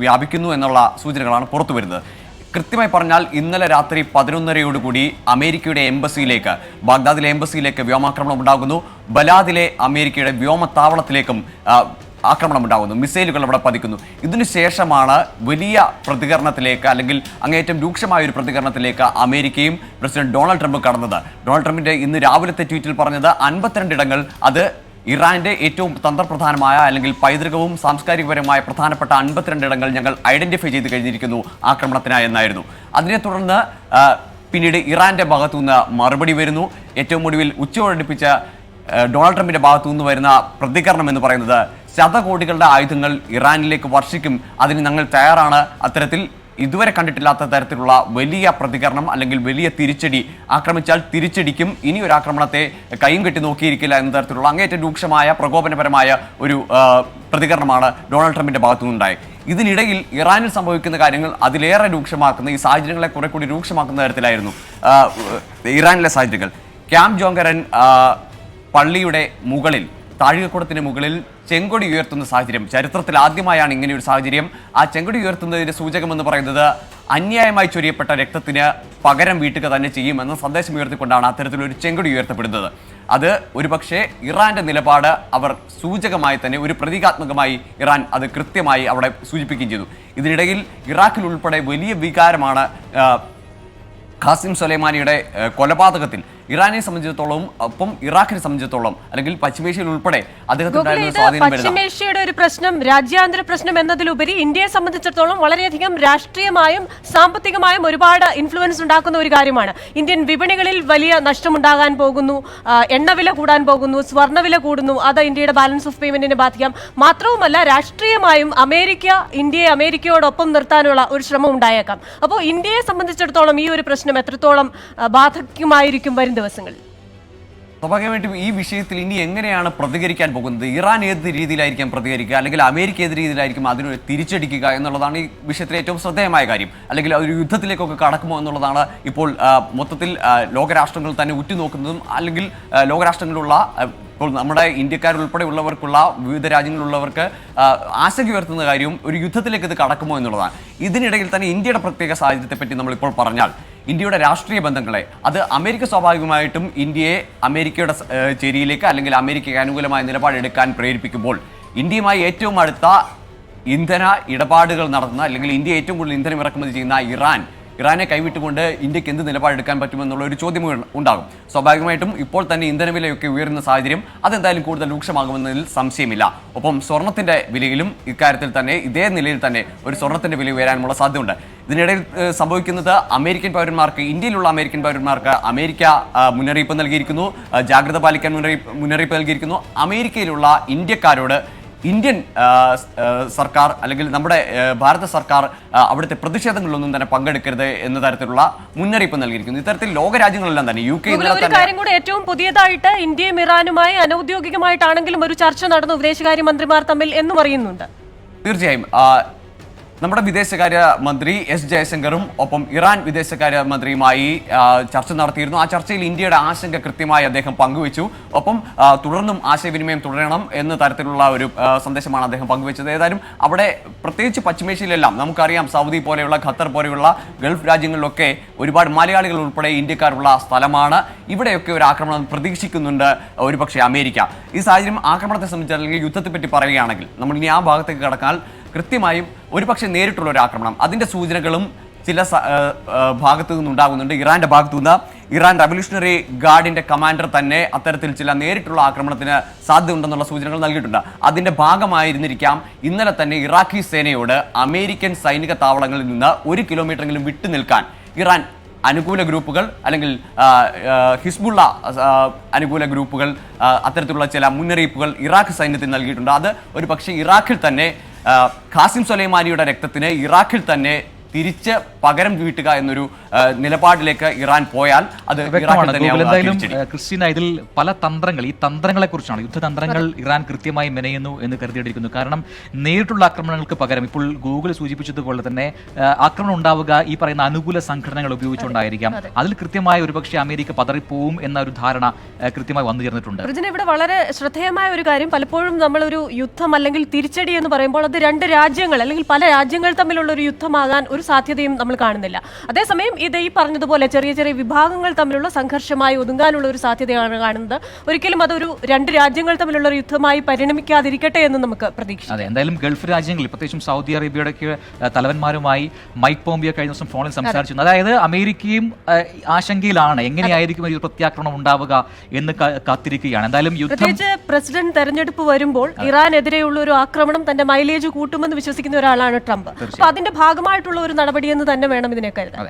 Speaker 10: വ്യാപിക്കുന്നു എന്നുള്ള സൂചനകളാണ് പുറത്തു വരുന്നത്. കൃത്യമായി പറഞ്ഞാൽ ഇന്നലെ രാത്രി 11:30 അമേരിക്കയുടെ എംബസിയിലേക്ക്, ബാഗ്ദാദിലെ എംബസിയിലേക്ക് വ്യോമാക്രമണം ഉണ്ടാകുന്നു. ബലാദിലെ അമേരിക്കയുടെ വ്യോമത്താവളത്തിലേക്കും ആക്രമണം ഉണ്ടാകുന്നു. മിസൈലുകൾ അവിടെ പതിക്കുന്നു. ഇതിനുശേഷമാണ് വലിയ പ്രതികരണത്തിലേക്ക് അല്ലെങ്കിൽ അങ്ങേയറ്റം രൂക്ഷമായ ഒരു പ്രതികരണത്തിലേക്ക് അമേരിക്കയും പ്രസിഡന്റ് ഡൊണാൾഡ് ട്രംപ് കടന്നത്. ഡൊണാൾഡ് ട്രംപിന്റെ ഇന്ന് രാവിലത്തെ ട്വീറ്റിൽ പറഞ്ഞത് 52 ഇടങ്ങൾ, അത് ഇറാന്റെ ഏറ്റവും തന്ത്രപ്രധാനമായ അല്ലെങ്കിൽ പൈതൃകവും സാംസ്കാരികപരമായ പ്രധാനപ്പെട്ട 52 ഇടങ്ങൾ ഞങ്ങൾ ഐഡന്റിഫൈ ചെയ്ത് കഴിഞ്ഞിരിക്കുന്നു ആക്രമണത്തിനായി എന്നായിരുന്നു. അതിനെ തുടർന്ന് പിന്നീട് ഇറാന്റെ ഭാഗത്തുനിന്ന് മറുപടി വരുന്നു. ഏറ്റവും ഒടുവിൽ ഉച്ചയോടടുപ്പിച്ച ഡൊണാൾഡ് ട്രംപിന്റെ ഭാഗത്തുനിന്ന് വരുന്ന പ്രതികരണം എന്ന് പറയുന്നത് ശതകോടികളുടെ ആയുധങ്ങൾ ഇറാനിലേക്ക് വർഷിക്കും, അതിന് ഞങ്ങൾ തയ്യാറാണ്. അത്തരത്തിൽ ഇതുവരെ കണ്ടിട്ടില്ലാത്ത തരത്തിലുള്ള വലിയ പ്രതികരണം അല്ലെങ്കിൽ വലിയ തിരിച്ചടി, ആക്രമിച്ചാൽ തിരിച്ചടിക്കും, ഇനി ഒരു ആക്രമണത്തെ കൈയും കെട്ടി നോക്കിയിരിക്കില്ല എന്ന തരത്തിലുള്ള അങ്ങേയറ്റം രൂക്ഷമായ പ്രകോപനപരമായ ഒരു പ്രതികരണമാണ് ഡൊണാൾഡ് ട്രംപിന്റെ ഭാഗത്തുനിന്നുണ്ടായി. ഇതിനിടയിൽ ഇറാനിൽ സംഭവിക്കുന്ന കാര്യങ്ങൾ അതിലേറെ രൂക്ഷമാക്കുന്ന, ഈ സാഹചര്യങ്ങളെ കുറെ കൂടി രൂക്ഷമാക്കുന്ന തരത്തിലായിരുന്നു ഇറാനിലെ സാഹചര്യങ്ങൾ. ക്യാമ്പ് ജോങ്കരൻ പള്ളിയുടെ മുകളിൽ, താഴികക്കുടത്തിന് മുകളിൽ ചെങ്കൊടി ഉയർത്തുന്ന സാഹചര്യം ചരിത്രത്തിൽ ആദ്യമായാണ് ഇങ്ങനെയൊരു സാഹചര്യം. ആ ചെങ്കൊടി ഉയർത്തുന്നതിന്റെ സൂചകമെന്ന് പറയുന്നത് അന്യായമായി ചൊരിയപ്പെട്ട രക്തത്തിന് പകരം വീട്ടുക തന്നെ ചെയ്യുമെന്ന സന്ദേശം ഉയർത്തിക്കൊണ്ടാണ് അത്തരത്തിലൊരു ചെങ്കൊടി ഉയർത്തപ്പെടുന്നത്. അത് ഒരുപക്ഷെ ഇറാന്റെ നിലപാട് അവർ സൂചകമായി തന്നെ, ഒരു പ്രതീകാത്മകമായി ഇറാൻ അത് കൃത്യമായി അവിടെ സൂചിപ്പിക്കുകയും ചെയ്തു. ഇതിനിടയിൽ ഇറാഖിൽ ഉൾപ്പെടെ വലിയ വികാരമാണ് ഖാസിം സൊലൈമാനിയുടെ കൊലപാതകത്തിൽ ഇറാനെ സംബന്ധിച്ചിടത്തോളം ഒപ്പം ഇറാഖിനെ സംബന്ധിച്ചിടത്തോളം അല്ലെങ്കിൽ പശ്ചിമേഷ്യയിൽ ഉൾപ്പെടെ അദ്ദേഹത്തിന്
Speaker 2: ഗോകുൽ,
Speaker 10: ഉണ്ടായിരുന്ന
Speaker 2: ഇത്
Speaker 10: സ്വാധീനം വരുന്ന
Speaker 2: പശ്ചിമേഷ്യയുടെ ഒരു പ്രശ്നം രാജ്യാന്തര പ്രശ്നം എന്നതിലുപരി ഇന്ത്യയെ സംബന്ധിച്ചിടത്തോളം വളരെയധികം രാഷ്ട്രീയമായും സാമ്പത്തികമായും ഒരുപാട് ഇൻഫ്ലുവൻസ് ഉണ്ടാക്കുന്ന ഒരു കാര്യമാണ്. ഇന്ത്യൻ വിപണികളിൽ വലിയ നഷ്ടമുണ്ടാകാൻ പോകുന്നു, എണ്ണവില കൂടാൻ പോകുന്നു, സ്വർണ്ണവില കൂടുന്നു, അത് ഇന്ത്യയുടെ ബാലൻസ് ഓഫ് പേയ്മെന്റിനെ ബാധിക്കാം. മാത്രവുമല്ല രാഷ്ട്രീയമായും ഇന്ത്യയെ അമേരിക്കയോടൊപ്പം നിർത്താനുള്ള ഒരു ശ്രമം ഉണ്ടായേക്കാം. അപ്പോൾ ഇന്ത്യയെ സംബന്ധിച്ചിടത്തോളം ഈ ഒരു പ്രശ്നം എത്രത്തോളം ബാധകമായിരിക്കും വരും ദിവസങ്ങളിൽ?
Speaker 10: സ്വാഭാവികമായിട്ടും ഈ വിഷയത്തിൽ ഇനി എങ്ങനെയാണ് പ്രതികരിക്കാൻ പോകുന്നത്? ഇറാൻ ഏത് രീതിയിലായിരിക്കും പ്രതികരിക്കുക, അല്ലെങ്കിൽ അമേരിക്ക ഏത് രീതിയിലായിരിക്കും അതിന് തിരിച്ചടിക്കുക എന്നുള്ളതാണ് ഈ വിഷയത്തിലെ ഏറ്റവും ശ്രദ്ധേയമായ കാര്യം. അല്ലെങ്കിൽ ഒരു യുദ്ധത്തിലേക്കൊക്കെ കടക്കുമോ എന്നുള്ളതാണ് ഇപ്പോൾ മൊത്തത്തിൽ ലോകരാഷ്ട്രങ്ങൾ തന്നെ ഉറ്റുനോക്കുന്നതും, അല്ലെങ്കിൽ ലോകരാഷ്ട്രങ്ങളിലുള്ള ഇപ്പോൾ നമ്മുടെ ഇന്ത്യക്കാരുൾപ്പെടെയുള്ളവർക്കുള്ള വിവിധ രാജ്യങ്ങളിലുള്ളവർക്ക് ആശങ്ക ഉയർത്തുന്ന കാര്യവും ഒരു യുദ്ധത്തിലേക്ക് ഇത് കടക്കുമോ എന്നുള്ളതാണ്. ഇതിനിടയിൽ തന്നെ ഇന്ത്യയുടെ പ്രത്യേക സാഹചര്യത്തെപ്പറ്റി നമ്മളിപ്പോൾ പറഞ്ഞാൽ ഇന്ത്യയുടെ രാഷ്ട്രീയ ബന്ധങ്ങളെ അത് അമേരിക്ക സ്വാഭാവികമായിട്ടും ഇന്ത്യയെ അമേരിക്കയുടെ ചേരിയിലേക്ക് അല്ലെങ്കിൽ അമേരിക്കയ്ക്ക് അനുകൂലമായ നിലപാടെടുക്കാൻ പ്രേരിപ്പിക്കുമ്പോൾ ഇന്ത്യയുമായി ഏറ്റവും അടുത്ത ഇന്ധന ഇടപാടുകൾ നടത്തുന്ന അല്ലെങ്കിൽ ഇന്ത്യ ഏറ്റവും കൂടുതൽ ഇന്ധനം ഇറക്കുമതി ചെയ്യുന്ന ഇറാനെ കൈവിട്ടുകൊണ്ട് ഇന്ത്യക്ക് എന്ത് നിലപാടെടുക്കാൻ പറ്റുമെന്നുള്ള ഒരു ചോദ്യം ഉണ്ടാകും. സ്വാഭാവികമായിട്ടും ഇപ്പോൾ തന്നെ ഇന്ധനവിലയൊക്കെ ഉയരുന്ന സാഹചര്യം അതെന്തായാലും കൂടുതൽ രൂക്ഷമാകുമെന്നതിൽ സംശയമില്ല. ഒപ്പം സ്വർണത്തിന്റെ വിലയിലും ഇക്കാര്യത്തിൽ തന്നെ ഇതേ നിലയിൽ തന്നെ ഒരു സ്വർണത്തിന്റെ വില ഉയരാനുള്ള സാധ്യതയുണ്ട്. ഇതിനിടയിൽ സംഭവിക്കുന്നത് ഇന്ത്യയിലുള്ള അമേരിക്കൻ പൗരന്മാർക്ക് അമേരിക്ക മുന്നറിയിപ്പ് നൽകിയിരിക്കുന്നു, ജാഗ്രത പാലിക്കാൻ മുന്നറിയിപ്പ് നൽകിയിരിക്കുന്നു. അമേരിക്കയിലുള്ള ഇന്ത്യക്കാരോട് ഇന്ത്യൻ സർക്കാർ അല്ലെങ്കിൽ നമ്മുടെ ഭാരത സർക്കാർ അവിടുത്തെ പ്രതിഷേധങ്ങളിലൊന്നും തന്നെ പങ്കെടുക്കരുത് എന്ന തരത്തിലുള്ള മുന്നറിയിപ്പ് നൽകിയിരിക്കുന്നു. ഇത്തരത്തിൽ ലോകരാജ്യങ്ങളെല്ലാം തന്നെ UK
Speaker 2: ഒരു കാര്യം കൂടെ ഏറ്റവും പുതിയതായിട്ട് ഇന്ത്യയും ഇറാനുമായി അനൌദ്യോഗികമായിട്ടാണെങ്കിലും ഒരു ചർച്ച നടന്നു വിദേശകാര്യമന്ത്രിമാർ തമ്മിൽ എന്നും അറിയുന്നുണ്ട്.
Speaker 10: തീർച്ചയായും നമ്മുടെ വിദേശകാര്യ മന്ത്രി S. ജയശങ്കറും ഒപ്പം ഇറാൻ വിദേശകാര്യ മന്ത്രിയുമായി ചർച്ച നടത്തിയിരുന്നു. ആ ചർച്ചയിൽ ഇന്ത്യയുടെ ആശങ്ക കൃത്യമായി അദ്ദേഹം പങ്കുവച്ചു. ഒപ്പം തുടർന്നും ആശയവിനിമയം തുടരണം എന്ന തരത്തിലുള്ള ഒരു സന്ദേശമാണ് അദ്ദേഹം പങ്കുവച്ചത്. ഏതായാലും അവിടെ പ്രത്യേകിച്ച് പശ്ചിമേഷ്യയിലെല്ലാം നമുക്കറിയാം, സൗദി പോലെയുള്ള ഖത്തർ പോലെയുള്ള ഗൾഫ് രാജ്യങ്ങളിലൊക്കെ ഒരുപാട് മലയാളികൾ ഉൾപ്പെടെ ഇന്ത്യക്കാരുള്ള സ്ഥലമാണ്. ഇവിടെയൊക്കെ ഒരു ആക്രമണം പ്രതീക്ഷിക്കുന്നുണ്ട് ഒരുപക്ഷെ അമേരിക്ക. ഈ സാഹചര്യം ആക്രമണത്തെ സംബന്ധിച്ച് അല്ലെങ്കിൽ യുദ്ധത്തെപ്പറ്റി പറയുകയാണെങ്കിൽ നമ്മൾ ഇനി ആ ഭാഗത്തേക്ക് കടന്നാൽ കൃത്യമായും ഒരുപക്ഷെ നേരിട്ടുള്ള ഒരു ആക്രമണം അതിൻ്റെ സൂചനകളും ചില ഭാഗത്തു നിന്നുണ്ടാകുന്നുണ്ട്. ഇറാന്റെ ഭാഗത്തു നിന്ന് ഇറാൻ റവല്യൂഷണറി ഗാർഡിന്റെ കമാൻഡർ തന്നെ അത്തരത്തിൽ ചില നേരിട്ടുള്ള ആക്രമണത്തിന് സാധ്യതയുണ്ടെന്നുള്ള സൂചനകൾ നൽകിയിട്ടുണ്ട്. അതിന്റെ ഭാഗമായിരുന്നിരിക്കാം ഇന്നലെ തന്നെ ഇറാഖി സേനയോട് അമേരിക്കൻ സൈനിക താവളങ്ങളിൽ നിന്ന് 1 കിലോമീറ്ററെങ്കിലും വിട്ടു നിൽക്കാൻ ഇറാൻ അനുകൂല ഗ്രൂപ്പുകൾ അല്ലെങ്കിൽ ഹിസ്ബുള്ള അനുകൂല ഗ്രൂപ്പുകൾ അത്തരത്തിലുള്ള ചില മുന്നറിയിപ്പുകൾ ഇറാഖ് സൈന്യത്തിന് നൽകിയിട്ടുണ്ട്. അത് ഒരു പക്ഷേ ഇറാഖിൽ തന്നെ ഖാസിം സുലൈമാനിയുടെ രക്തത്തിന് ഇറാഖിൽ തന്നെ തിരിച്ച് പകരം വീട്ടുക എന്നൊരു നിലപാടിലേക്ക് ഇറാൻ പോയാൽ അത്
Speaker 1: എന്തായാലും ക്രിസ്റ്റീന, ഇതിൽ പല തന്ത്രങ്ങൾ, ഈ തന്ത്രങ്ങളെ കുറിച്ചാണ്, യുദ്ധതന്ത്രങ്ങൾ ഇറാൻ കൃത്യമായി മെനയുന്നു എന്ന് കരുതിയിരിക്കുന്നു. കാരണം നേരിട്ടുള്ള ആക്രമണങ്ങൾക്ക് പകരം ഇപ്പോൾ ഗൂഗിൾ സൂചിപ്പിച്ചതുപോലെ തന്നെ ആക്രമണം ഉണ്ടാവുക ഈ പറയുന്ന അനുകൂല സംഘടനകൾ ഉപയോഗിച്ചുകൊണ്ടായിരിക്കാം. അതിൽ കൃത്യമായ ഒരുപക്ഷെ അമേരിക്ക പതറിപ്പോവും എന്ന ഒരു ധാരണ കൃത്യമായി വന്നു ചേർന്നിട്ടുണ്ട്.
Speaker 2: ഇവിടെ വളരെ ശ്രദ്ധേയമായ ഒരു കാര്യം, പലപ്പോഴും നമ്മളൊരു യുദ്ധം അല്ലെങ്കിൽ തിരിച്ചടി എന്ന് പറയുമ്പോൾ അത് രണ്ട് രാജ്യങ്ങൾ അല്ലെങ്കിൽ പല രാജ്യങ്ങൾ തമ്മിലുള്ള ഒരു യുദ്ധമാകാൻ ഒരു സാധ്യതയും നമ്മൾ കാണുന്നില്ല. അതേസമയം ഇത് ഈ പറഞ്ഞതുപോലെ ചെറിയ ചെറിയ വിഭാഗങ്ങൾ തമ്മിലുള്ള സംഘർഷമായി ഒതുങ്ങാനുള്ള ഒരു സാധ്യതയാണ് കാണുന്നത്. ഒരിക്കലും അതൊരു രണ്ട് രാജ്യങ്ങൾ തമ്മിലുള്ള ഒരു യുദ്ധമായി പരിണമിക്കാതിരിക്കട്ടെ എന്ന് നമുക്ക് പ്രതീക്ഷിക്കാം.
Speaker 1: അതെ, എന്തായാലും ഗൾഫ് രാജ്യങ്ങളിൽ പ്രത്യേകിച്ചും സൗദി അറേബ്യയുടെ തലവന്മാരുമായി മൈക്ക് പോംപിയോ കഴിഞ്ഞ ദിവസം ഫോണിൽ സംസാരിച്ചിരുന്നു. അതായത് അമേരിക്കയും ആശങ്കയിലാണ് എങ്ങനെയായിരിക്കും ഒരു പ്രത്യാക്രമണം ഉണ്ടാവുക എന്ന് കാത്തിരിക്കുകയാണ്. എന്തായാലും
Speaker 2: പ്രത്യേകിച്ച് പ്രസിഡന്റ് തെരഞ്ഞെടുപ്പ് വരുമ്പോൾ ഇറാനെതിരെയുള്ള ഒരു ആക്രമണം തന്റെ മൈലേജ് കൂട്ടുമെന്ന് വിശ്വസിക്കുന്ന ഒരാളാണ് ട്രംപ്. അപ്പൊ അതിന്റെ ഭാഗമായിട്ടുള്ള ഒരു നടപടിയെന്ന് തന്നെ വേണം ഇതിനെ കരുതാൻ.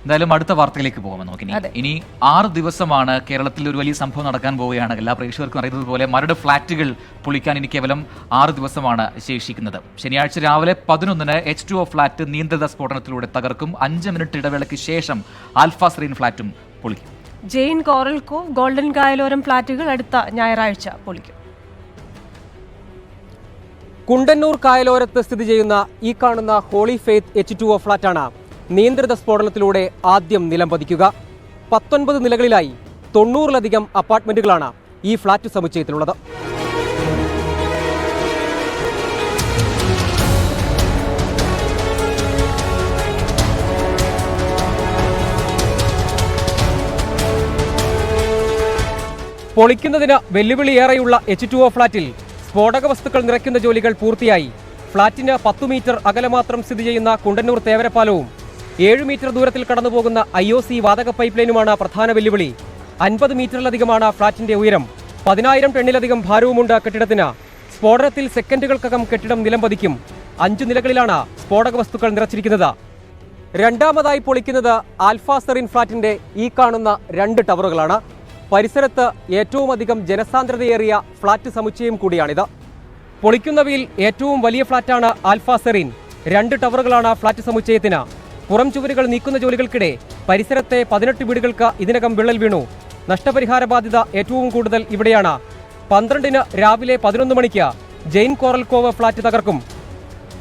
Speaker 1: എന്തായാലും അടുത്ത വാർത്തയിലേക്ക് പോകാം നമുക്ക്. ഇനി 6 ദിവസമാണ് കേരളത്തിൽ ഒരു വലിയ സംഭവം നടക്കാൻ പോവുകയാണ്. എല്ലാ പ്രേക്ഷകർക്കും അറിയുന്നത് പോലെ മരട് ഫ്ളാറ്റുകൾ പൊളിക്കാൻ ഇനി കേവലം 6 ദിവസമാണ് ശേഷിക്കുന്നത്. ശനിയാഴ്ച രാവിലെ 11-ന് H2O ഫ്ളാറ്റ് നിയന്ത്രിത സ്ഫോടനത്തിലൂടെ തകർക്കും. 5 മിനിറ്റ് ഇടവേളയ്ക്ക് ശേഷം ആൽഫ സെറീൻ ഫ്ളാറ്റും പൊളിക്കും.
Speaker 2: ജെയിൻ കോറൽ കോവ്, ഗോൾഡൻ കായലോരം ഫ്ളാറ്റുകൾ അടുത്ത ഞായറാഴ്ച പൊളിക്കും.
Speaker 11: കുണ്ടന്നൂർ കായലോരത്ത് സ്ഥിതി ചെയ്യുന്ന ഈ കാണുന്ന ഹോളി ഫെയ്ത്ത് H2O ഫ്ളാറ്റാണ് നിയന്ത്രിത സ്ഫോടനത്തിലൂടെ ആദ്യം നിലംപതിക്കുക. 19 നിലകളിലായി 90-ലധികം അപ്പാർട്ട്മെന്റുകളാണ് ഈ ഫ്ളാറ്റ് സമുച്ചയത്തിലുള്ളത്. പൊളിക്കുന്നതിന് വെല്ലുവിളിയേറെയുള്ള H2O ഫ്ളാറ്റിൽ സ്ഫോടക വസ്തുക്കൾ നിറയ്ക്കുന്ന ജോലികൾ പൂർത്തിയായി. ഫ്ളാറ്റിന് 10 മീറ്റർ അകലെ മാത്രം സ്ഥിതി ചെയ്യുന്ന കുണ്ടന്നൂർ തേവരപ്പാലവും 7 മീറ്റർ ദൂരത്തിൽ കടന്നുപോകുന്ന IOC വാതക പൈപ്പ് ലൈനുമാണ് പ്രധാന വെല്ലുവിളി. 50 മീറ്ററിലധികമാണ് ഫ്ളാറ്റിന്റെ ഉയരം. 10,000 ടണ്ണിലധികം ഭാരവുമുണ്ട് കെട്ടിടത്തിന്. സ്ഫോടനത്തിൽ സെക്കൻഡുകൾക്കകം കെട്ടിടം നിലംപതിക്കും. 5 നിലകളിലാണ് സ്ഫോടക വസ്തുക്കൾ നിറച്ചിരിക്കുന്നത്. രണ്ടാമതായി പൊളിക്കുന്നത് ആൽഫ സെറീൻ ഫ്ളാറ്റിന്റെ ഈ കാണുന്ന 2 ടവറുകളാണ്. പരിസരത്ത് ഏറ്റവും അധികം ജനസാന്ദ്രതയേറിയ ഫ്ളാറ്റ് സമുച്ചയം കൂടിയാണിത്. പൊളിക്കുന്നവയിൽ ഏറ്റവും വലിയ ഫ്ളാറ്റാണ് ആൽഫ സെറീൻ. 2 ടവറുകളാണ് ഫ്ളാറ്റ് സമുച്ചയത്തിന്. പുറം ചുവരുകൾ നീക്കുന്ന ജോലികൾക്കിടെ പരിസരത്തെ 18 വീടുകൾക്ക് ഇതിനകം വിള്ളൽ വീണു. നഷ്ടപരിഹാര ബാധ്യത ഏറ്റവും കൂടുതൽ ഇവിടെയാണ്. 12-ന് രാവിലെ 11 മണിക്ക് ജെയിൻ കോറൽകോവ് ഫ്ളാറ്റ് തകർക്കും.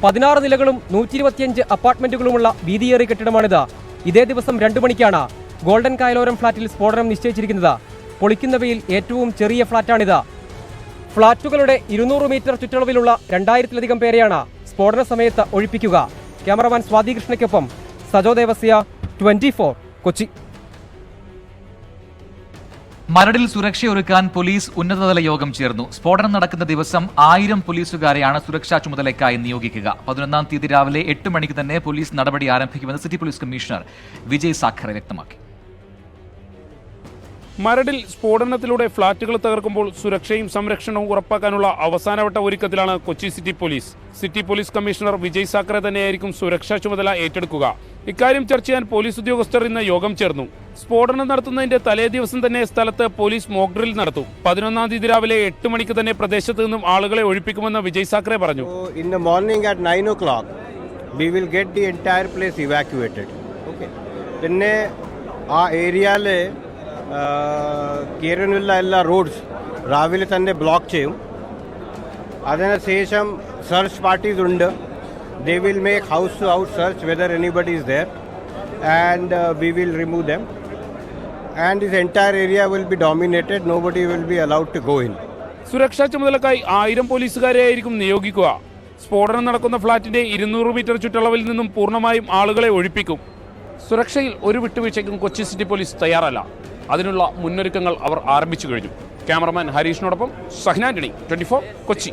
Speaker 11: 16 നിലകളും 125 അപ്പാർട്ട്മെന്റുകളുമുള്ള വീതിയേറിയ കെട്ടിടമാണിത്. ഇതേ ദിവസം 2 മണിക്കാണ് ഗോൾഡൻ കായലോരം ഫ്ളാറ്റിൽ സ്ഫോടനം നിശ്ചയിച്ചിരിക്കുന്നത്. പൊളിക്കുന്നവയിൽ ഏറ്റവും ചെറിയ ഫ്ളാറ്റാണിത്. ഫ്ളാറ്റുകളുടെ 200 മീറ്റർ ചുറ്റളവിലുള്ള 2000-ലധികം പേരെയാണ് സ്ഫോടന സമയത്ത് ഒഴിപ്പിക്കുക. ക്യാമറമാൻ സ്വാതി കൃഷ്ണയ്ക്കൊപ്പം സജോ ദേവസ്യ, 24 കൊച്ചി.
Speaker 1: മരടിൽ സുരക്ഷയൊരുക്കാൻ പോലീസ് ഉന്നതതല യോഗം ചേർന്നു. സ്ഫോടനം നടക്കുന്ന ദിവസം 1000 പോലീസുകാരെയാണ് സുരക്ഷാ ചുമതലയ്ക്കായി നിയോഗിക്കുക. 11-ാം തീയതി രാവിലെ 8 മണിക്ക് തന്നെ പോലീസ് നടപടി ആരംഭിക്കുമെന്ന് city police commissioner Vijay Sakhare വ്യക്തമാക്കി.
Speaker 12: മരടിൽ സ്ഫോടനത്തിലൂടെ ഫ്ളാറ്റുകൾ തകർക്കുമ്പോൾ സുരക്ഷയും സംരക്ഷണവും ഉറപ്പാക്കാനുള്ള അവസാനവട്ട ഒരുക്കത്തിലാണ് Kochi city police. City police commissioner Vijay Sakhare തന്നെയായിരിക്കും സുരക്ഷാ ചുമതല ഏറ്റെടുക്കുക. ഇക്കാര്യം ചർച്ച ചെയ്യാൻ പോലീസ് ഉദ്യോഗസ്ഥർ ഇന്ന് യോഗം ചേർന്നു. സ്ഫോടനം നടത്തുന്നതിന്റെ തലേ ദിവസം തന്നെ സ്ഥലത്ത് പോലീസ് മോക്ക് ഡ്രിൽ നടത്തും. 11-ാം തീയതി രാവിലെ 8 മണിക്ക് തന്നെ പ്രദേശത്ത് നിന്നും ആളുകളെ ഒഴിപ്പിക്കുമെന്ന് വിജയ് സാഖറെ പറഞ്ഞു.
Speaker 13: In the morning at 9 o'clock, we will get the entire place evacuated. Okay. പിന്നെ ആ ഏരിയയിലെ കേരനുള്ള എല്ലാ റോഡ്സ് രാവിലെ തന്നെ ബ്ലോക്ക് ചെയ്യും. അതിനുശേഷം സെർച്ച് പാർട്ടീസ് ഉണ്ട്. They will make house to house search whether anybody is there, and we will remove them. And this entire area will be dominated. Nobody will be allowed to go in.
Speaker 12: സുരക്ഷാ ചുമതലക്കായി 1000 പോലീസുകാരെയായിരിക്കും നിയോഗിക്കുക. സ്ഫോടനം നടക്കുന്ന ഫ്ളാറ്റിന്റെ 200 metre ചുറ്റളവിൽ നിന്നും പൂർണ്ണമായും ആളുകളെ ഒഴിപ്പിക്കും. സുരക്ഷയിൽ ഒരു വിട്ടുവീഴ്ചയ്ക്കും Kochi city police തയ്യാറല്ല. അതിനുള്ള മുന്നൊരുക്കങ്ങൾ അവർ ആരംഭിച്ചു കഴിഞ്ഞു. ക്യാമറമാൻ ഹരീഷിനോടൊപ്പം സഹ്ന ആന്റണി, 24 കൊച്ചി.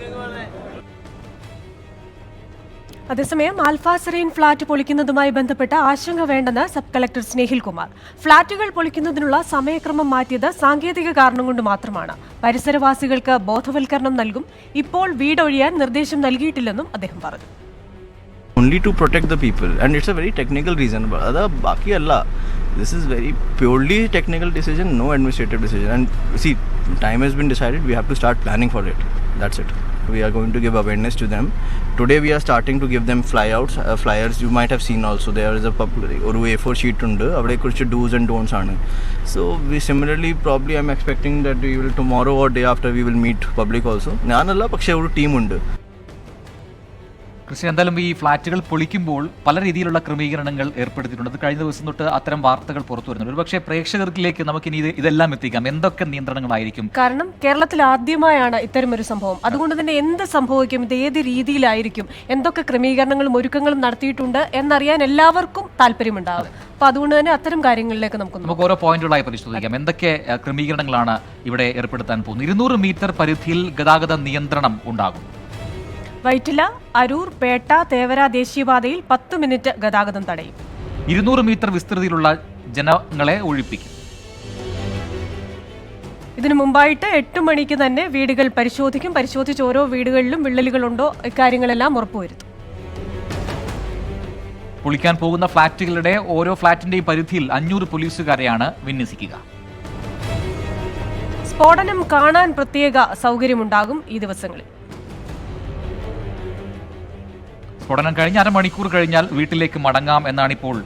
Speaker 2: അതേസമയം ആൽഫ സെറീൻ ഫ്ളാറ്റ് പൊളിക്കുന്നതുമായി ബന്ധപ്പെട്ട ആശങ്ക വേണ്ടെന്ന് സബ് കളക്ടർ സ്നേഹിൽ കുമാർ. ഫ്ളാറ്റുകൾ പൊളിക്കുന്നതിനുള്ള സമയക്രമം മാറ്റിയത് സാങ്കേതിക കാരണം കൊണ്ട് മാത്രമാണ്. പരിസരവാസികൾക്ക് ബോധവൽക്കരണം നൽകും. ഇപ്പോൾ വീടൊഴിയാൻ നിർദ്ദേശം നൽകിയിട്ടില്ലെന്നും അദ്ദേഹം പറഞ്ഞു.
Speaker 14: Only to protect the people, and it's a very technical reason. But baki Allah, this is very purely technical decision, no administrative decision. And see, time has been decided. We have to start planning for it. That's it. We are going to give awareness to them. Today we are starting to give them flyers. You might have seen also there is a ഒരു A4 sheet ഉണ്ട്. അവിടെ കുറച്ച് do's and don'ts ആണ്. So we similarly probably I'm expecting that we will tomorrow or day after we will meet public also. ഞാനല്ല, പക്ഷേ ഒരു team ഉണ്ട്.
Speaker 1: കൃഷ്ണൻ, എന്തായാലും ഈ ഫ്ളാറ്റുകൾ പൊളിക്കുമ്പോൾ പല രീതിയിലുള്ള ക്രമീകരണങ്ങൾ ഏർപ്പെടുത്തിയിട്ടുണ്ട്. അത് കഴിഞ്ഞ ദിവസം തൊട്ട് അത്തരം വാർത്തകൾ പുറത്തു വരുന്നുണ്ട്. ഒരു പക്ഷേ പ്രേക്ഷകരിലേക്ക് നമുക്ക് ഇനി ഇതെല്ലാം എത്തിക്കാം. എന്തൊക്കെ നിയന്ത്രണങ്ങളായിരിക്കും?
Speaker 2: കാരണം കേരളത്തിൽ ആദ്യമായാണ് ഇത്തരമൊരു സംഭവം. അതുകൊണ്ട് തന്നെ എന്ത് സംഭവിക്കും, ഇത് ഏത് രീതിയിലായിരിക്കും, എന്തൊക്കെ ക്രമീകരണങ്ങളും ഒരുക്കങ്ങളും നടത്തിയിട്ടുണ്ട് എന്നറിയാൻ എല്ലാവർക്കും താല്പര്യമുണ്ടാകും. അപ്പൊ അതുകൊണ്ട് തന്നെ അത്തരം കാര്യങ്ങളിലേക്ക് നമുക്ക്
Speaker 1: ഓരോ പോയിന്റുകളായി പരിശോധിക്കാം. എന്തൊക്കെ ക്രമീകരണങ്ങളാണ് ഇവിടെ ഏർപ്പെടുത്താൻ പോകുന്നത്? 200 മീറ്റർ പരിധിയിൽ ഗതാഗത നിയന്ത്രണം ഉണ്ടാകും.
Speaker 2: വൈറ്റില, അരൂർ, പേട്ട, തേവര ദേശീയപാതയിൽ 10 മിനിറ്റ് ഗതാഗതം തടയും.
Speaker 1: 200 മീറ്റർ വിസ്തൃതിയിലുള്ള ജനങ്ങളെ ഒഴിപ്പിക്കും.
Speaker 2: ഇതിനു മുമ്പായിട്ട് 8 മണിക്ക് തന്നെ വീടുകൾ പരിശോധിക്കും. പരിശോധിച്ച് ഓരോ വീടുകളിലും വിള്ളലുകളുണ്ടോ ഇക്കാര്യങ്ങളെല്ലാം ഉറപ്പുവരുത്തും.
Speaker 1: പൊളിക്കാൻ പോകുന്ന ഫ്ളാറ്റുകളുടെ ഓരോ ഫ്ളാറ്റിന്റെയും പരിധിയിൽ 500 പോലീസുകാരെയാണ് വിന്യസിക്കുക.
Speaker 2: സ്ഫോടനം കാണാൻ പ്രത്യേക സൗകര്യമുണ്ടാകും ഈ ദിവസങ്ങളിൽ.
Speaker 1: സ്ഫോടനം കഴിഞ്ഞ് അരമണിക്കൂർ കഴിഞ്ഞാൽ വീട്ടിലേക്ക് മടങ്ങാം എന്നാണ് ഇപ്പോൾ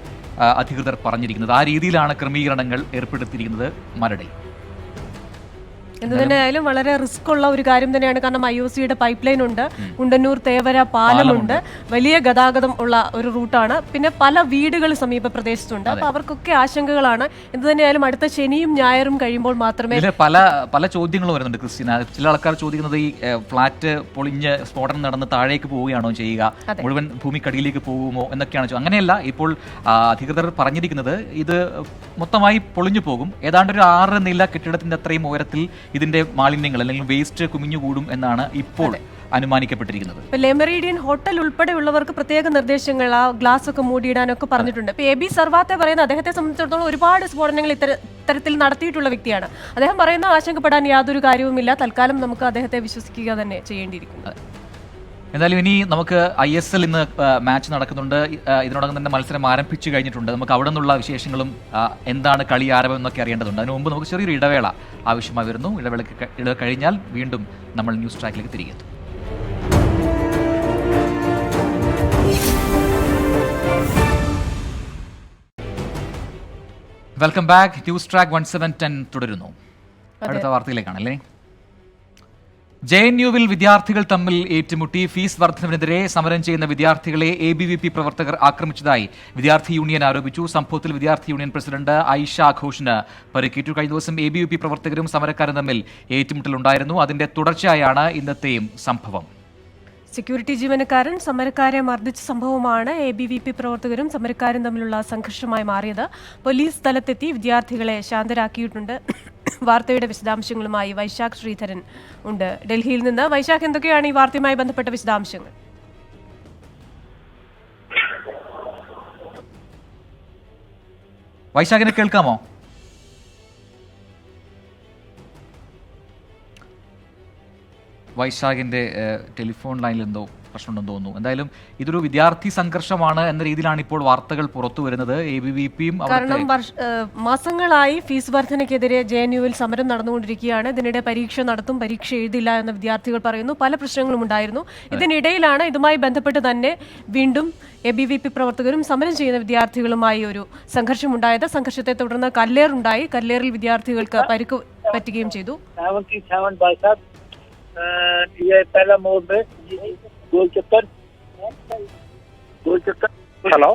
Speaker 1: അധികൃതർ പറഞ്ഞിരിക്കുന്നത്. ആ രീതിയിലാണ് ക്രമീകരണങ്ങൾ ഏർപ്പെടുത്തിയിരിക്കുന്നത് മരടിൽ.
Speaker 2: എന്ത് തന്നെയായാലും വളരെ റിസ്ക് ഉള്ള ഒരു കാര്യം തന്നെയാണ്. കാരണം IOCയുടെ പൈപ്പ് ലൈൻ ഉണ്ട്, ഉണ്ടന്നൂർ തേവര പാലമുണ്ട്, വലിയ ഗതാഗതം ഉള്ള ഒരു റൂട്ടാണ്. പിന്നെ പല വീടുകൾ സമീപ പ്രദേശത്തുണ്ട്. അപ്പൊ അവർക്കൊക്കെ ആശങ്കകളാണ്. എന്ത് തന്നെയായാലും അടുത്ത ശനിയും ഞായറും കഴിയുമ്പോൾ മാത്രമേ
Speaker 1: പല ചോദ്യങ്ങളും വരുന്നുണ്ട് ക്രിസ്റ്റീന. ചില ആൾക്കാർ ചോദിക്കുന്നത് ഈ ഫ്ളാറ്റ് പൊളിഞ്ഞ് സ്ഫോടനം നടന്ന് താഴേക്ക് പോവുകയാണോ ചെയ്യുക, മുഴുവൻ ഭൂമിക്കടിയിലേക്ക് പോകുമോ എന്നൊക്കെയാണ്. അങ്ങനെയല്ല, ഇപ്പോൾ അധികൃതർ പറഞ്ഞിരിക്കുന്നത് ഇത് മൊത്തമായി പൊളിഞ്ഞു പോകും. ഏതാണ്ട് ഒരു 6 നില കെട്ടിടത്തിന്റെ അത്രയും ഉയരത്തിൽ ഇതിന്റെ മാലിന്യങ്ങൾ അല്ലെങ്കിൽ വേസ്റ്റ് കുമിഞ്ഞുകൂടും എന്നാണ് ഇപ്പോൾ അനുമാനിക്കപ്പെട്ടിരിക്കുന്നത്.
Speaker 2: ലെമറീഡിയൻ ഹോട്ടൽ ഉൾപ്പെടെയുള്ളവർക്ക് പ്രത്യേക നിർദ്ദേശങ്ങൾ, ആ ഗ്ലാസ് ഒക്കെ മൂടിയിടാനൊക്കെ പറഞ്ഞിട്ടുണ്ട്. ഇപ്പൊ AB സർവാത്തെ പറയുന്ന അദ്ദേഹത്തെ സംബന്ധിച്ചിടത്തോളം ഒരുപാട് സ്ഫോടനങ്ങൾ ഇത്തരത്തിൽ നടത്തിയിട്ടുള്ള വ്യക്തിയാണ്. അദ്ദേഹം പറയുന്ന ആശങ്കപ്പെടാൻ യാതൊരു കാര്യവുമില്ല. തൽക്കാലം നമുക്ക് അദ്ദേഹത്തെ വിശ്വസിക്കുക തന്നെ ചെയ്യേണ്ടിയിരിക്കുന്നത്.
Speaker 1: എന്തായാലും ഇനി നമുക്ക് ISL ഇന്ന് മാച്ച് നടക്കുന്നുണ്ട്. ഇതിനോടകം തന്നെ മത്സരം ആരംഭിച്ചു കഴിഞ്ഞിട്ടുണ്ട്. നമുക്ക് അവിടെ നിന്നുള്ള വിശേഷങ്ങളും എന്താണ് കളി ആരംഭം എന്നൊക്കെ അറിയേണ്ടതുണ്ട്. അതിനു മുമ്പ് നമുക്ക് ചെറിയൊരു ഇടവേള ആവശ്യമായി വരുന്നു. ഇടവേള കഴിഞ്ഞാൽ വീണ്ടും നമ്മൾ ന്യൂസ് ട്രാക്കിലേക്ക് തിരികെ എത്തും. Welcome back. ന്യൂസ് ട്രാക്ക് 1710 തുടരുന്നു. അടുത്ത വാർത്തയിലേക്കാണല്ലേ. JNUവിൽ വിദ്യാർത്ഥികൾ തമ്മിൽ ഏറ്റുമുട്ടി ഫീസ് വർധനവിനെതിരെ സമരം ചെയ്യുന്ന വിദ്യാർത്ഥികളെ ABVP പ്രവർത്തകർ ആക്രമിച്ചതായി വിദ്യാർത്ഥി യൂണിയൻ ആരോപിച്ചു. സംഭവത്തിൽ വിദ്യാർത്ഥി യൂണിയൻ പ്രസിഡന്റ് ഐഷ ഘോഷിന് പരിക്കേറ്റു. കഴിഞ്ഞ ദിവസം ABVP പ്രവർത്തകരും സമരക്കാരും തമ്മിൽ ഏറ്റുമുട്ടലുണ്ടായിരുന്നു. അതിന്റെ തുടർച്ചയായാണ് ഇന്നത്തെയും സംഭവം.
Speaker 2: സെക്യൂരിറ്റി ജീവനക്കാരൻ സമരക്കാരെ മർദ്ദിച്ച സംഭവമാണ് ABVP പ്രവർത്തകരും സമരക്കാരും തമ്മിലുള്ള സംഘർഷമായി മാറിയത്. പോലീസ് സ്ഥലത്തെത്തി വിദ്യാർത്ഥികളെ ശാന്തരാക്കിയിട്ടുണ്ട്. വാർത്തയുടെ വിശദാംശങ്ങളുമായി വൈശാഖ് ശ്രീധരൻ ഉണ്ട് ഡൽഹിയിൽ നിന്ന്. വൈശാഖ്, എന്തൊക്കെയാണ് ഈ വാർത്തയുമായി ബന്ധപ്പെട്ട വിശദാംശങ്ങൾ?
Speaker 1: വൈശാഖിനെ കേൾക്കാമോ? വൈശാഖിന്റെ ടെലിഫോൺ ലൈനിൽ എന്തോ പ്രശ്നമുണ്ടെന്ന് തോന്നുന്നു. എന്തായാലും ഇതൊരു വിദ്യാർത്ഥി സംഘർഷമാണ് എന്ന രീതിയിലാണ് ഇപ്പോൾ വാർത്തകൾ പുറത്തു വരുന്നത്. ABVPയും
Speaker 2: കാരണം മാസങ്ങളായി ഫീസ് വർധനയ്ക്കെതിരെ JNUവിൽ സമരം നടന്നുകൊണ്ടിരിക്കുകയാണ്. ഇതിനിടെ പരീക്ഷ നടത്തും, പരീക്ഷ എഴുതില്ല എന്ന് വിദ്യാർത്ഥികൾ പറയുന്നു. പല പ്രശ്നങ്ങളും ഉണ്ടായിരുന്നു. ഇതിനിടയിലാണ് ഇതുമായി ബന്ധപ്പെട്ട് തന്നെ വീണ്ടും ABVP പ്രവർത്തകരും സമരം ചെയ്യുന്ന വിദ്യാർത്ഥികളുമായി ഒരു സംഘർഷമുണ്ടായത്. സംഘർഷത്തെ തുടർന്ന് കല്ലേറുണ്ടായി. കല്ലേറിൽ വിദ്യാർത്ഥികൾക്ക് പരിക്ക് പറ്റുകയും ചെയ്തു.
Speaker 15: ये पहला मोड़ पे गोल चक्कर हेलो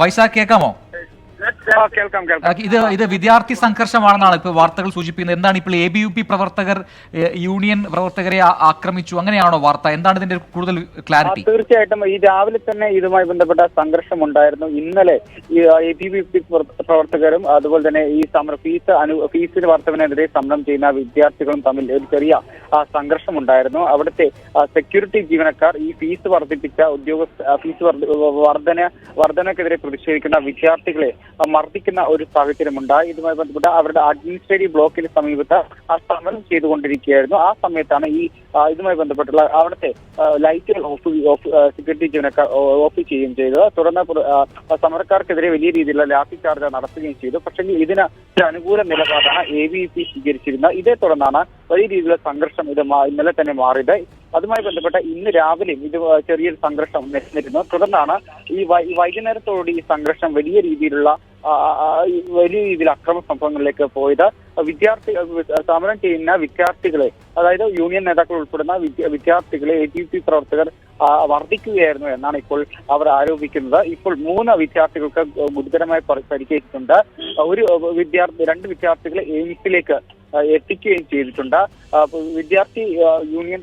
Speaker 1: വൈശാഖ് കേൾക്കാമോ? ഇത് വിദ്യാർത്ഥി സംഘർഷമാണെന്നാണ് ഇപ്പോൾ വാർത്തകൾ സൂചിപ്പിക്കുന്നത്. എന്താണ് ഇപ്പോൾ ABVP പ്രവർത്തകർ യൂണിയൻ പ്രവർത്തകരെ ആക്രമിച്ചു, അങ്ങനെയാണോ വാർത്ത? എന്താണ് ഇതിന്റെ കൂടുതൽ ക്ലാരിറ്റി?
Speaker 15: തീർച്ചയായിട്ടും ഈ രാവിലെ തന്നെ ഇതുമായി ബന്ധപ്പെട്ട സംഘർഷം ഉണ്ടായിരുന്നു. ഇന്നലെ ഈ ABVP പ്രവർത്തകരും അതുപോലെ തന്നെ ഈ ഫീസിന് വർധനവിനെതിരെ സമരം ചെയ്യുന്ന വിദ്യാർത്ഥികളും തമ്മിൽ ഒരു ചെറിയ സംഘർഷം ഉണ്ടായിരുന്നു. അവിടുത്തെ സെക്യൂരിറ്റി ജീവനക്കാർ ഈ ഫീസ് വർദ്ധിപ്പിച്ച ഫീസ് വർധനക്കെതിരെ പ്രതിഷേധിക്കുന്ന വിദ്യാർത്ഥികളെ മർദ്ദിക്കുന്ന ഒരു സാഹചര്യമുണ്ടായി. ഇതുമായി ബന്ധപ്പെട്ട് അവരുടെ അഡ്മിനിസ്ട്രേറ്റീവ് ബ്ലോക്കിന് സമീപത്ത് സമരം ചെയ്തുകൊണ്ടിരിക്കുകയായിരുന്നു. ആ സമയത്താണ് ഇതുമായി ബന്ധപ്പെട്ടുള്ള അവിടുത്തെ ലൈറ്റുകൾ സെക്യൂരിറ്റി ജീവനക്കാർ ഓഫ് ചെയ്യുകയും ചെയ്തത്. തുടർന്ന് സമരക്കാർക്കെതിരെ വലിയ രീതിയിലുള്ള ലാത്തി ചാർജ് നടത്തുകയും ചെയ്തു. പക്ഷേ ഇതിന് ഒരു അനുകൂല നിലപാടാണ് ABVP സ്വീകരിച്ചിരുന്നത്. ഇതേ തുടർന്നാണ് വലിയ രീതിയിലുള്ള സംഘർഷം ഇന്നലെ തന്നെ മാറിയത്. അതുമായി ബന്ധപ്പെട്ട ഇന്ന് രാവിലെയും ഇത് ചെറിയൊരു സംഘർഷം നിലനിന്നിരുന്നു. തുടർന്നാണ് ഈ വൈകുന്നേരത്തോടെ ഈ സംഘർഷം വലിയ രീതിയിൽ അക്രമ സംഭവങ്ങളിലേക്ക് പോയത്. സമരം ചെയ്യുന്ന വിദ്യാർത്ഥികളെ, അതായത് യൂണിയൻ നേതാക്കൾ ഉൾപ്പെടുന്ന വിദ്യാർത്ഥികളെ ABVP പ്രവർത്തകർ വർദ്ധിക്കുകയായിരുന്നു എന്നാണ് ഇപ്പോൾ അവർ ആരോപിക്കുന്നത്. ഇപ്പോൾ 3 വിദ്യാർത്ഥികൾക്ക് ഗുരുതരമായി പരിക്കേറ്റിട്ടുണ്ട്. രണ്ട് വിദ്യാർത്ഥികളെ എയിംസിലേക്ക് എത്തിക്കുകയും ചെയ്തിട്ടുണ്ട്. വിദ്യാർത്ഥി യൂണിയൻ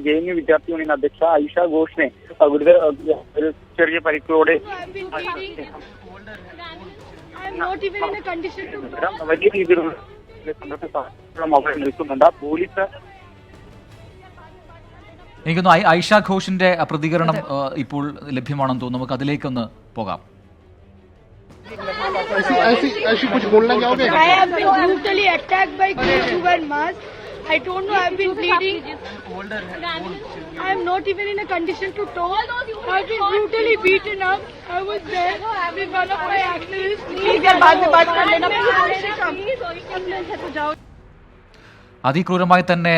Speaker 15: JNU വിദ്യാർത്ഥി യൂണിയൻ അധ്യക്ഷ ഐഷ ഘോഷിനെ ഒരു ചെറിയ പരിക്കോടെ വലിയ രീതിയിലുള്ള മൊബൈൽ നിൽക്കുന്നുണ്ട്. പോലീസ്
Speaker 1: എനിക്കൊന്ന് ഐഷ ഘോഷിന്റെ പ്രതികരണം ഇപ്പോൾ ലഭ്യമാണെന്ന് തോന്നുന്നു. നമുക്ക് അതിലേക്കൊന്ന് പോകാം.
Speaker 16: I have been brutally attacked by girls who wear masks. I don't know, I've been bleeding. I am not even in a condition to talk. I've been brutally beaten up. I was there with one of my activists.
Speaker 1: അതിക്രൂരമായി തന്നെ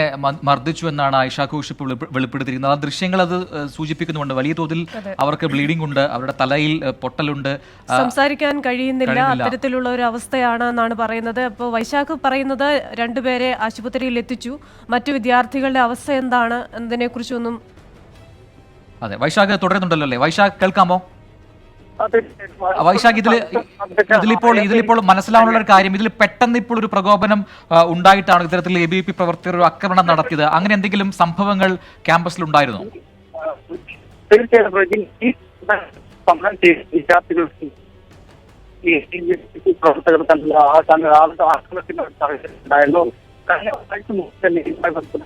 Speaker 1: മർദ്ദിച്ചു എന്നാണ് ഐഷ ഘോഷ് ഇപ്പോൾ വെളിപ്പെടുത്തിയിരിക്കുന്നത്. ആ ദൃശ്യങ്ങൾ അത് സൂചിപ്പിക്കുന്നുണ്ട്. വലിയ തോതിൽ അവർക്ക് ബ്ലീഡിംഗ് ഉണ്ട്, അവരുടെ തലയിൽ പൊട്ടലുണ്ട്,
Speaker 2: സംസാരിക്കാൻ കഴിയുന്നില്ല. അത്തരത്തിലുള്ള ഒരു അവസ്ഥയാണ് എന്നാണ് പറയുന്നത്. അപ്പോൾ വൈശാഖ് പറയുന്നത് രണ്ടുപേരെ ആശുപത്രിയിൽ എത്തിച്ചു. മറ്റു വിദ്യാർത്ഥികളുടെ അവസ്ഥ എന്താണ് എന്നതിനെ കുറിച്ചൊന്നും.
Speaker 1: അതെ, വൈശാഖ് തുടരുന്നുണ്ടല്ലോ അല്ലേ? വൈശാഖ് കേൾക്കാമോ? വൈശാഖ്, ഇതിലിപ്പോൾ മനസ്സിലാവുന്ന ഒരു കാര്യം, ഇതിൽ പെട്ടെന്ന് ഇപ്പോൾ ഒരു പ്രകോപനം ഉണ്ടായിട്ടാണ് ഇത്തരത്തിൽ ABVP പ്രവർത്തകർ ഒരു ആക്രമണം നടത്തിയത്. അങ്ങനെ എന്തെങ്കിലും സംഭവങ്ങൾ ക്യാമ്പസിൽ ഉണ്ടായിരുന്നോ?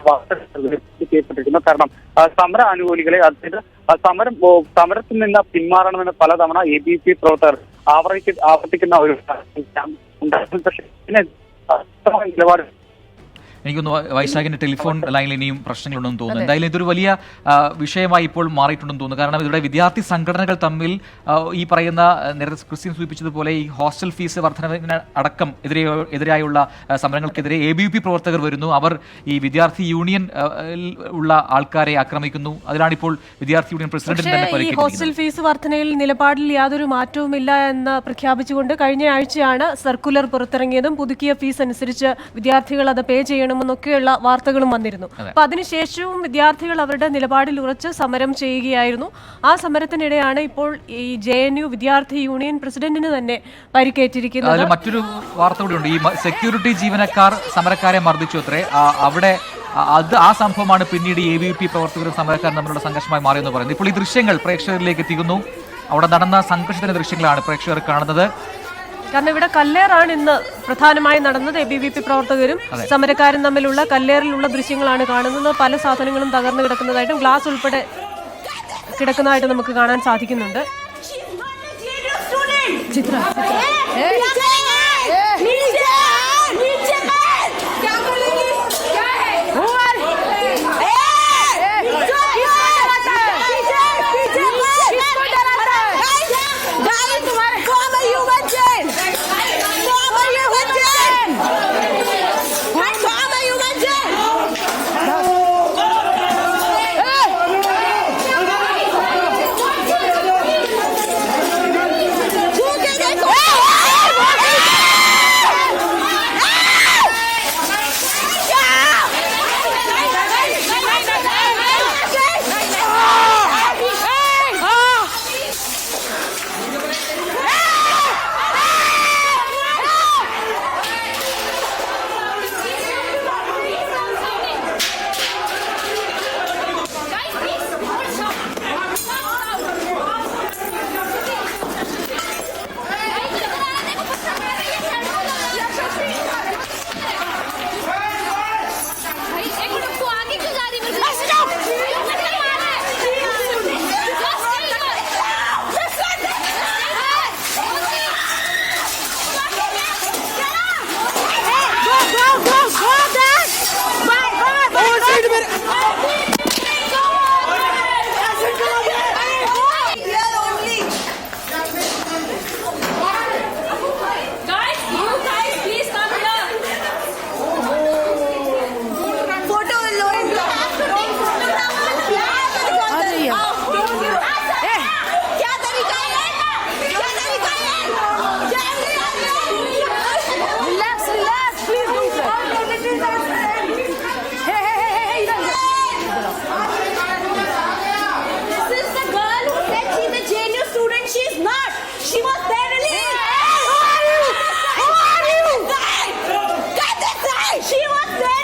Speaker 15: പ്രവർത്തകർ ചെയ്യപ്പെട്ടിരിക്കുന്നു. കാരണം സമര അനുകൂലികളെ, അതായത് സമരത്തിൽ നിന്ന് പിന്മാറണമെന്ന് പലതവണ ABVP പ്രവർത്തകർ ആവർത്തിക്കുന്ന ഒരു ഉണ്ടായിരുന്നു. പക്ഷേ ഇതിന് നിലപാട്
Speaker 1: എനിക്കൊന്ന് വൈശാഖിന്റെ ടെലിഫോൺ ലൈനിൽ ഇനിയും പ്രശ്നങ്ങളുണ്ടെന്ന് തോന്നുന്നു. എന്തായാലും ഇതൊരു വലിയ വിഷയമായി ഇപ്പോൾ മാറിയിട്ടുണ്ടെന്ന് തോന്നുന്നു. കാരണം ഇവിടെ വിദ്യാർത്ഥി സംഘടനകൾ തമ്മിൽ ഈ പറയുന്ന നേരത്തെ ക്രിസ്ത്യൻ സൂചിപ്പിച്ചതുപോലെ ഈ ഹോസ്റ്റൽ ഫീസ് വർധനവിന് അടക്കം എതിരായുള്ള സമരങ്ങൾക്കെതിരെ ABVP പ്രവർത്തകർ വരുന്നു. അവർ ഈ വിദ്യാർത്ഥി യൂണിയൻ ഉള്ള ആൾക്കാരെ ആക്രമിക്കുന്നു. അതിലാണിപ്പോൾ വിദ്യാർത്ഥി യൂണിയൻ പ്രസിഡന്റിന് തന്നെ
Speaker 2: ഈ
Speaker 1: പരിക്കേറ്റിരിക്കുന്നത്.
Speaker 2: ഹോസ്റ്റൽ ഫീസ് വർധനയിൽ നിലപാടിൽ യാതൊരു മാറ്റവുമില്ല എന്ന് പ്രഖ്യാപിച്ചുകൊണ്ട് കഴിഞ്ഞ ആഴ്ചയാണ് സർക്കുലർ പുറത്തിറങ്ങിയതും പുതുക്കിയ ഫീസ് അനുസരിച്ച് വിദ്യാർത്ഥികൾ അത് പേ ചെയ്യണമെന്നൊക്കെയുള്ള വാർത്തകളും വന്നിരുന്നു. അപ്പൊ അതിനുശേഷവും വിദ്യാർത്ഥികൾ അവരുടെ നിലപാടിൽ ഉറച്ച് സമരം ചെയ്യുകയായിരുന്നു. ആ സമരത്തിനിടെയാണ് ഇപ്പോൾ ഈ JNU വിദ്യാർത്ഥി യൂണിയൻ പ്രസിഡന്റിന് തന്നെ പരിക്കേറ്റിരിക്കുന്നത്.
Speaker 1: അതിൽ മറ്റൊരു വാർത്ത കൂടിയുണ്ട്. ഈ സെക്യൂരിറ്റി ജീവനക്കാർ സമരക്കാരെ മർദ്ദിച്ചു അത്രേ. അവിടെ ആ സംഭവമാണ് പിന്നീട് ABVP പ്രവർത്തകരും സമരക്കാരും തമ്മിലുള്ള സംഘർഷമായി മാറിയെന്ന് പറയുന്നത്. ഇപ്പോൾ ഈ ദൃശ്യങ്ങൾ പ്രേക്ഷകരിലേക്ക് എത്തിക്കുന്നു. അവിടെ നടന്ന സംഘർഷത്തിന്റെ ദൃശ്യങ്ങളാണ് പ്രേക്ഷകർ കാണുന്നത്.
Speaker 2: കാരണം ഇവിടെ കല്ലേറാണ് ഇന്ന് പ്രധാനമായി നടന്നത്. ABVP പ്രവർത്തകരും സമരക്കാരും തമ്മിലുള്ള കല്ലേറിലുള്ള ദൃശ്യങ്ങളാണ് കാണുന്നത്. പല സാധനങ്ങളും തകർന്നു കിടക്കുന്നതായിട്ടും ഗ്ലാസ് ഉൾപ്പെടെ കിടക്കുന്നതായിട്ട് നമുക്ക് കാണാൻ സാധിക്കുന്നുണ്ട്. ചിത്ര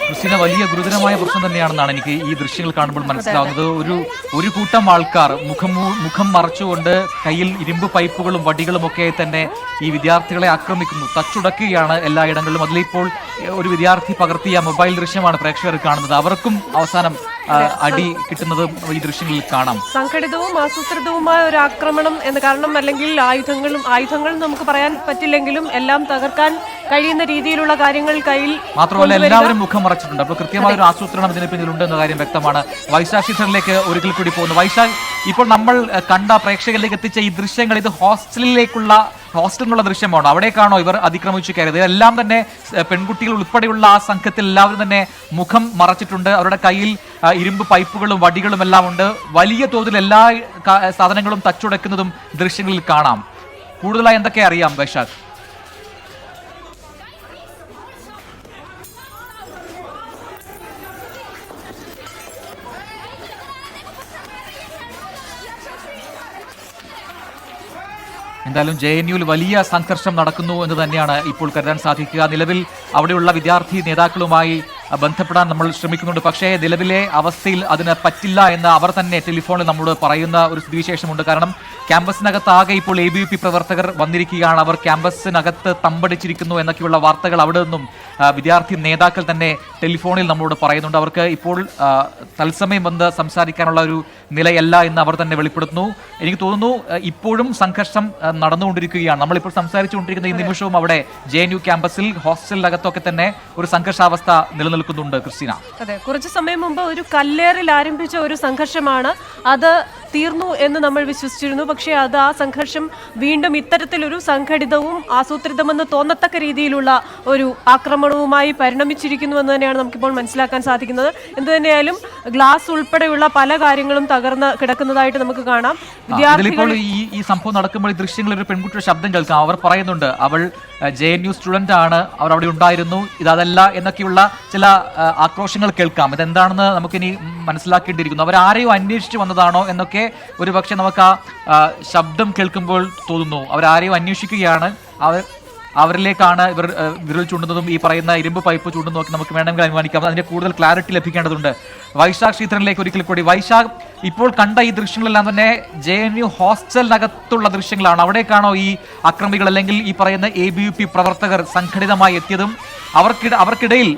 Speaker 1: ക്രിസ്റ്റീന, വലിയ ഗുരുതരമായ പ്രശ്നം തന്നെയാണെന്നാണ് എനിക്ക് ഈ ദൃശ്യങ്ങൾ കാണുമ്പോൾ മനസ്സിലാവുന്നത്. ഒരു കൂട്ടം ആൾക്കാർ മുഖം മറച്ചുകൊണ്ട് കയ്യിൽ ഇരുമ്പ് പൈപ്പുകളും വടികളും ഒക്കെ തന്നെ ഈ വിദ്യാർത്ഥികളെ ആക്രമിക്കുന്നു, തച്ചുടക്കുകയാണ് എല്ലായിടങ്ങളിലും. അതിലിപ്പോൾ ഒരു വിദ്യാർത്ഥി പകർത്തിയ മൊബൈൽ ദൃശ്യമാണ് പ്രേക്ഷകർ കാണുന്നത്. അവർക്കും അവസാനം അടി കിട്ടുന്നത് ഈ ദൃശ്യങ്ങളിൽ കാണാം.
Speaker 2: സംഘടിതവും ആസൂത്രിതവുമായ ഒരു ആക്രമണം എന്ന്. കാരണം അല്ലെങ്കിൽ ആയുധങ്ങൾ നമുക്ക് പറയാൻ പറ്റില്ലെങ്കിലും എല്ലാം തകർക്കാൻ കഴിയുന്ന രീതിയിലുള്ള കാര്യങ്ങൾ കയ്യിൽ.
Speaker 1: മാത്രമല്ല എല്ലാവരും മുഖം മറച്ചിട്ടുണ്ട്. അപ്പോൾ കൃത്യമായ ഒരു ആസൂത്രണം ഇതിന് പിന്നിലുണ്ട് എന്ന കാര്യം വ്യക്തമാണ്. വൈശാഖ് ശിഖറിലേക്ക് ഒരിക്കൽ കൂടി പോകുന്നു. വൈശാഖ്, ഇപ്പോൾ നമ്മൾ കണ്ട പ്രേക്ഷകരിലേക്ക് എത്തിച്ച ഈ ദൃശ്യങ്ങൾ ഇത് ഹോസ്റ്റലിനുള്ള ദൃശ്യമാണോ? അവിടേക്കാണോ ഇവർ അതിക്രമിച്ചു കയറിയത്? ഇതെല്ലാം തന്നെ പെൺകുട്ടികൾ ഉൾപ്പെടെയുള്ള ആ സംഘത്തിൽ എല്ലാവരും തന്നെ മുഖം മറച്ചിട്ടുണ്ട്. അവരുടെ കയ്യിൽ ഇരുമ്പ് പൈപ്പുകളും വടികളും എല്ലാം ഉണ്ട്. വലിയ തോതിൽ എല്ലാ സാധനങ്ങളും തച്ചുടക്കുന്നതും ദൃശ്യങ്ങളിൽ കാണാം. കൂടുതലായി എന്തൊക്കെ അറിയാം വൈശാഖ്? എന്തായാലും JNUവിൽ വലിയ സംഘർഷം നടക്കുന്നു എന്ന് തന്നെയാണ് ഇപ്പോൾ കരുതാൻ സാധിക്കുക. നിലവിൽ അവിടെയുള്ള വിദ്യാർത്ഥി നേതാക്കളുമായി ബന്ധപ്പെടാൻ നമ്മൾ ശ്രമിക്കുന്നുണ്ട്. പക്ഷേ നിലവിലെ അവസ്ഥയിൽ അതിന് പറ്റില്ല എന്ന് അവർ തന്നെ ടെലിഫോണിൽ നമ്മളോട് പറയുന്ന ഒരു സ്ഥിതിവിശേഷമുണ്ട്. കാരണം ക്യാമ്പസിനകത്താകെ ഇപ്പോൾ ABVP പ്രവർത്തകർ വന്നിരിക്കുകയാണ്. അവർ ക്യാമ്പസിനകത്ത് തമ്പടിച്ചിരിക്കുന്നു എന്നൊക്കെയുള്ള വാർത്തകൾ അവിടെ നിന്നും വിദ്യാർത്ഥി നേതാക്കൾ തന്നെ ടെലിഫോണിൽ നമ്മളോട് പറയുന്നുണ്ട്. അവർക്ക് ഇപ്പോൾ തത്സമയം വന്ന് സംസാരിക്കാനുള്ള ഒരു നിലയല്ല എന്ന് അവർ തന്നെ വെളിപ്പെടുത്തുന്നു. എനിക്ക് തോന്നുന്നു ഇപ്പോഴും സംഘർഷം നടന്നുകൊണ്ടിരിക്കുകയാണ്. നമ്മളിപ്പോൾ സംസാരിച്ചുകൊണ്ടിരിക്കുന്ന ഈ നിമിഷവും അവിടെ JNU ക്യാമ്പസിൽ ഹോസ്റ്റലിനകത്തൊക്കെ തന്നെ ഒരു സംഘർഷാവസ്ഥ നിലനിൽക്കുന്നുണ്ട്. ക്രിസ്റ്റീന,
Speaker 2: അതെ, കുറച്ചു സമയം മുമ്പ് ഒരു കല്ലേറിൽ ആരംഭിച്ച ഒരു സംഘർഷമാണ്. അത് തീർന്നു എന്ന് നമ്മൾ വിശ്വസിച്ചിരുന്നു. പക്ഷേ അത് ആ സംഘർഷം വീണ്ടും ഇത്തരത്തിലൊരു സംഘടിതവും ആസൂത്രിതമെന്ന് തോന്നത്തക്ക രീതിയിലുള്ള ഒരു ആക്രമണവുമായി പരിണമിച്ചിരിക്കുന്നുവെന്ന് തന്നെയാണ് നമുക്കിപ്പോൾ മനസ്സിലാക്കാൻ സാധിക്കുന്നത്. എന്തു തന്നെയായാലും ഗ്ലാസ് ഉൾപ്പെടെയുള്ള പല കാര്യങ്ങളും തകർന്ന് കിടക്കുന്നതായിട്ട് നമുക്ക് കാണാം.
Speaker 1: ഇതിലിപ്പോൾ ഈ സംഭവം നടക്കുമ്പോൾ ഈ ദൃശ്യങ്ങളിൽ ഒരു പെൺകുട്ടിയുടെ ശബ്ദം കേൾക്കാം. അവർ പറയുന്നുണ്ട് അവൾ JNU സ്റ്റുഡന്റ് ആണ്, അവർ അവിടെ ഉണ്ടായിരുന്നു, ഇതല്ല എന്നൊക്കെയുള്ള ചില ആക്രോശങ്ങൾ കേൾക്കാം. ഇതെന്താണെന്ന് നമുക്കിനി മനസ്സിലാക്കേണ്ടിയിരിക്കുന്നു. അവരാരെയോ അന്വേഷിച്ച് വന്നതാണോ എന്നൊക്കെ ഒരു പക്ഷേ നമുക്ക് ആ ശബ്ദം കേൾക്കുമ്പോൾ തോന്നുന്നു. അവരാരെയോ അന്വേഷിക്കുകയാണ്. അവരിലേക്കാണ് ഇവർ വിരൽ ചൂണ്ടുന്നതും ഈ പറയുന്ന ഇരുമ്പ് പൈപ്പ് ചൂണ്ടുന്നതും ഒക്കെ നമുക്ക് വേണമെങ്കിൽ അനുമാനിക്കാം. അതിന്റെ കൂടുതൽ ക്ലാരിറ്റി ലഭിക്കേണ്ടതുണ്ട്. വൈശാഖ് ശ്രീധരനിലേക്ക് ഒരിക്കൽ കൂടി. വൈശാഖ്, ഇപ്പോൾ കണ്ട ഈ ദൃശ്യങ്ങളെല്ലാം തന്നെ JNU ഹോസ്റ്റലിനകത്തുള്ള ദൃശ്യങ്ങളാണ്. അവിടേക്കാണോ ഈ അക്രമികൾ അല്ലെങ്കിൽ ഈ പറയുന്ന ABVP പ്രവർത്തകർ സംഘടിതമായി എത്തിയതും? അവർക്കിടയിൽ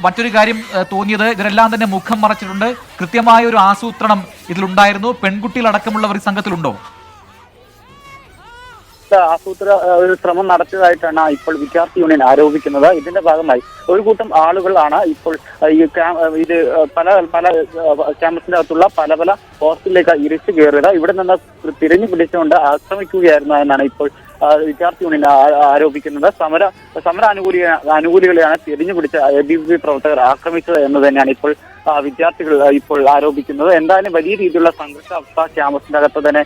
Speaker 1: മറ്റൊരു കാര്യം തോന്നിയത്, ഇവരെല്ലാം തന്നെ മുഖം മറച്ചിട്ടുണ്ട്. കൃത്യമായ ഒരു ആസൂത്രണം ഇതിലുണ്ടായിരുന്നു. പെൺകുട്ടികളടക്കമുള്ളവർ ഈ സംഘത്തിലുണ്ടോ?
Speaker 15: ഒരു ശ്രമം നടത്തിയതായിട്ടാണ് ഇപ്പോൾ വിദ്യാർത്ഥി യൂണിയൻ ആരോപിക്കുന്നത്. ഇതിന്റെ ഭാഗമായി ഒരു കൂട്ടം ആളുകളാണ് ഇപ്പോൾ ഇത് പല ക്യാമ്പസിന്റെ അകത്തുള്ള പല ഹോസ്റ്റലിലേക്ക് ഇരച്ചു കയറിയത്. ഇവിടെ നിന്ന് തിരിഞ്ഞു പിടിച്ചുകൊണ്ട് ആക്രമിക്കുകയായിരുന്നു എന്നാണ് ഇപ്പോൾ വിദ്യാർത്ഥി യൂണിയൻ ആരോപിക്കുന്നത്. സമര അനുകൂലികളെയാണ് തിരിഞ്ഞു പിടിച്ച ABVP പ്രവർത്തകർ ആക്രമിച്ചത് എന്ന് തന്നെയാണ് ഇപ്പോൾ വിദ്യാർത്ഥികൾ ഇപ്പോൾ ആരോപിക്കുന്നത്. എന്തായാലും വലിയ രീതിയിലുള്ള സംഘർഷാവസ്ഥ ക്യാമ്പസിന്റെ അകത്ത് തന്നെ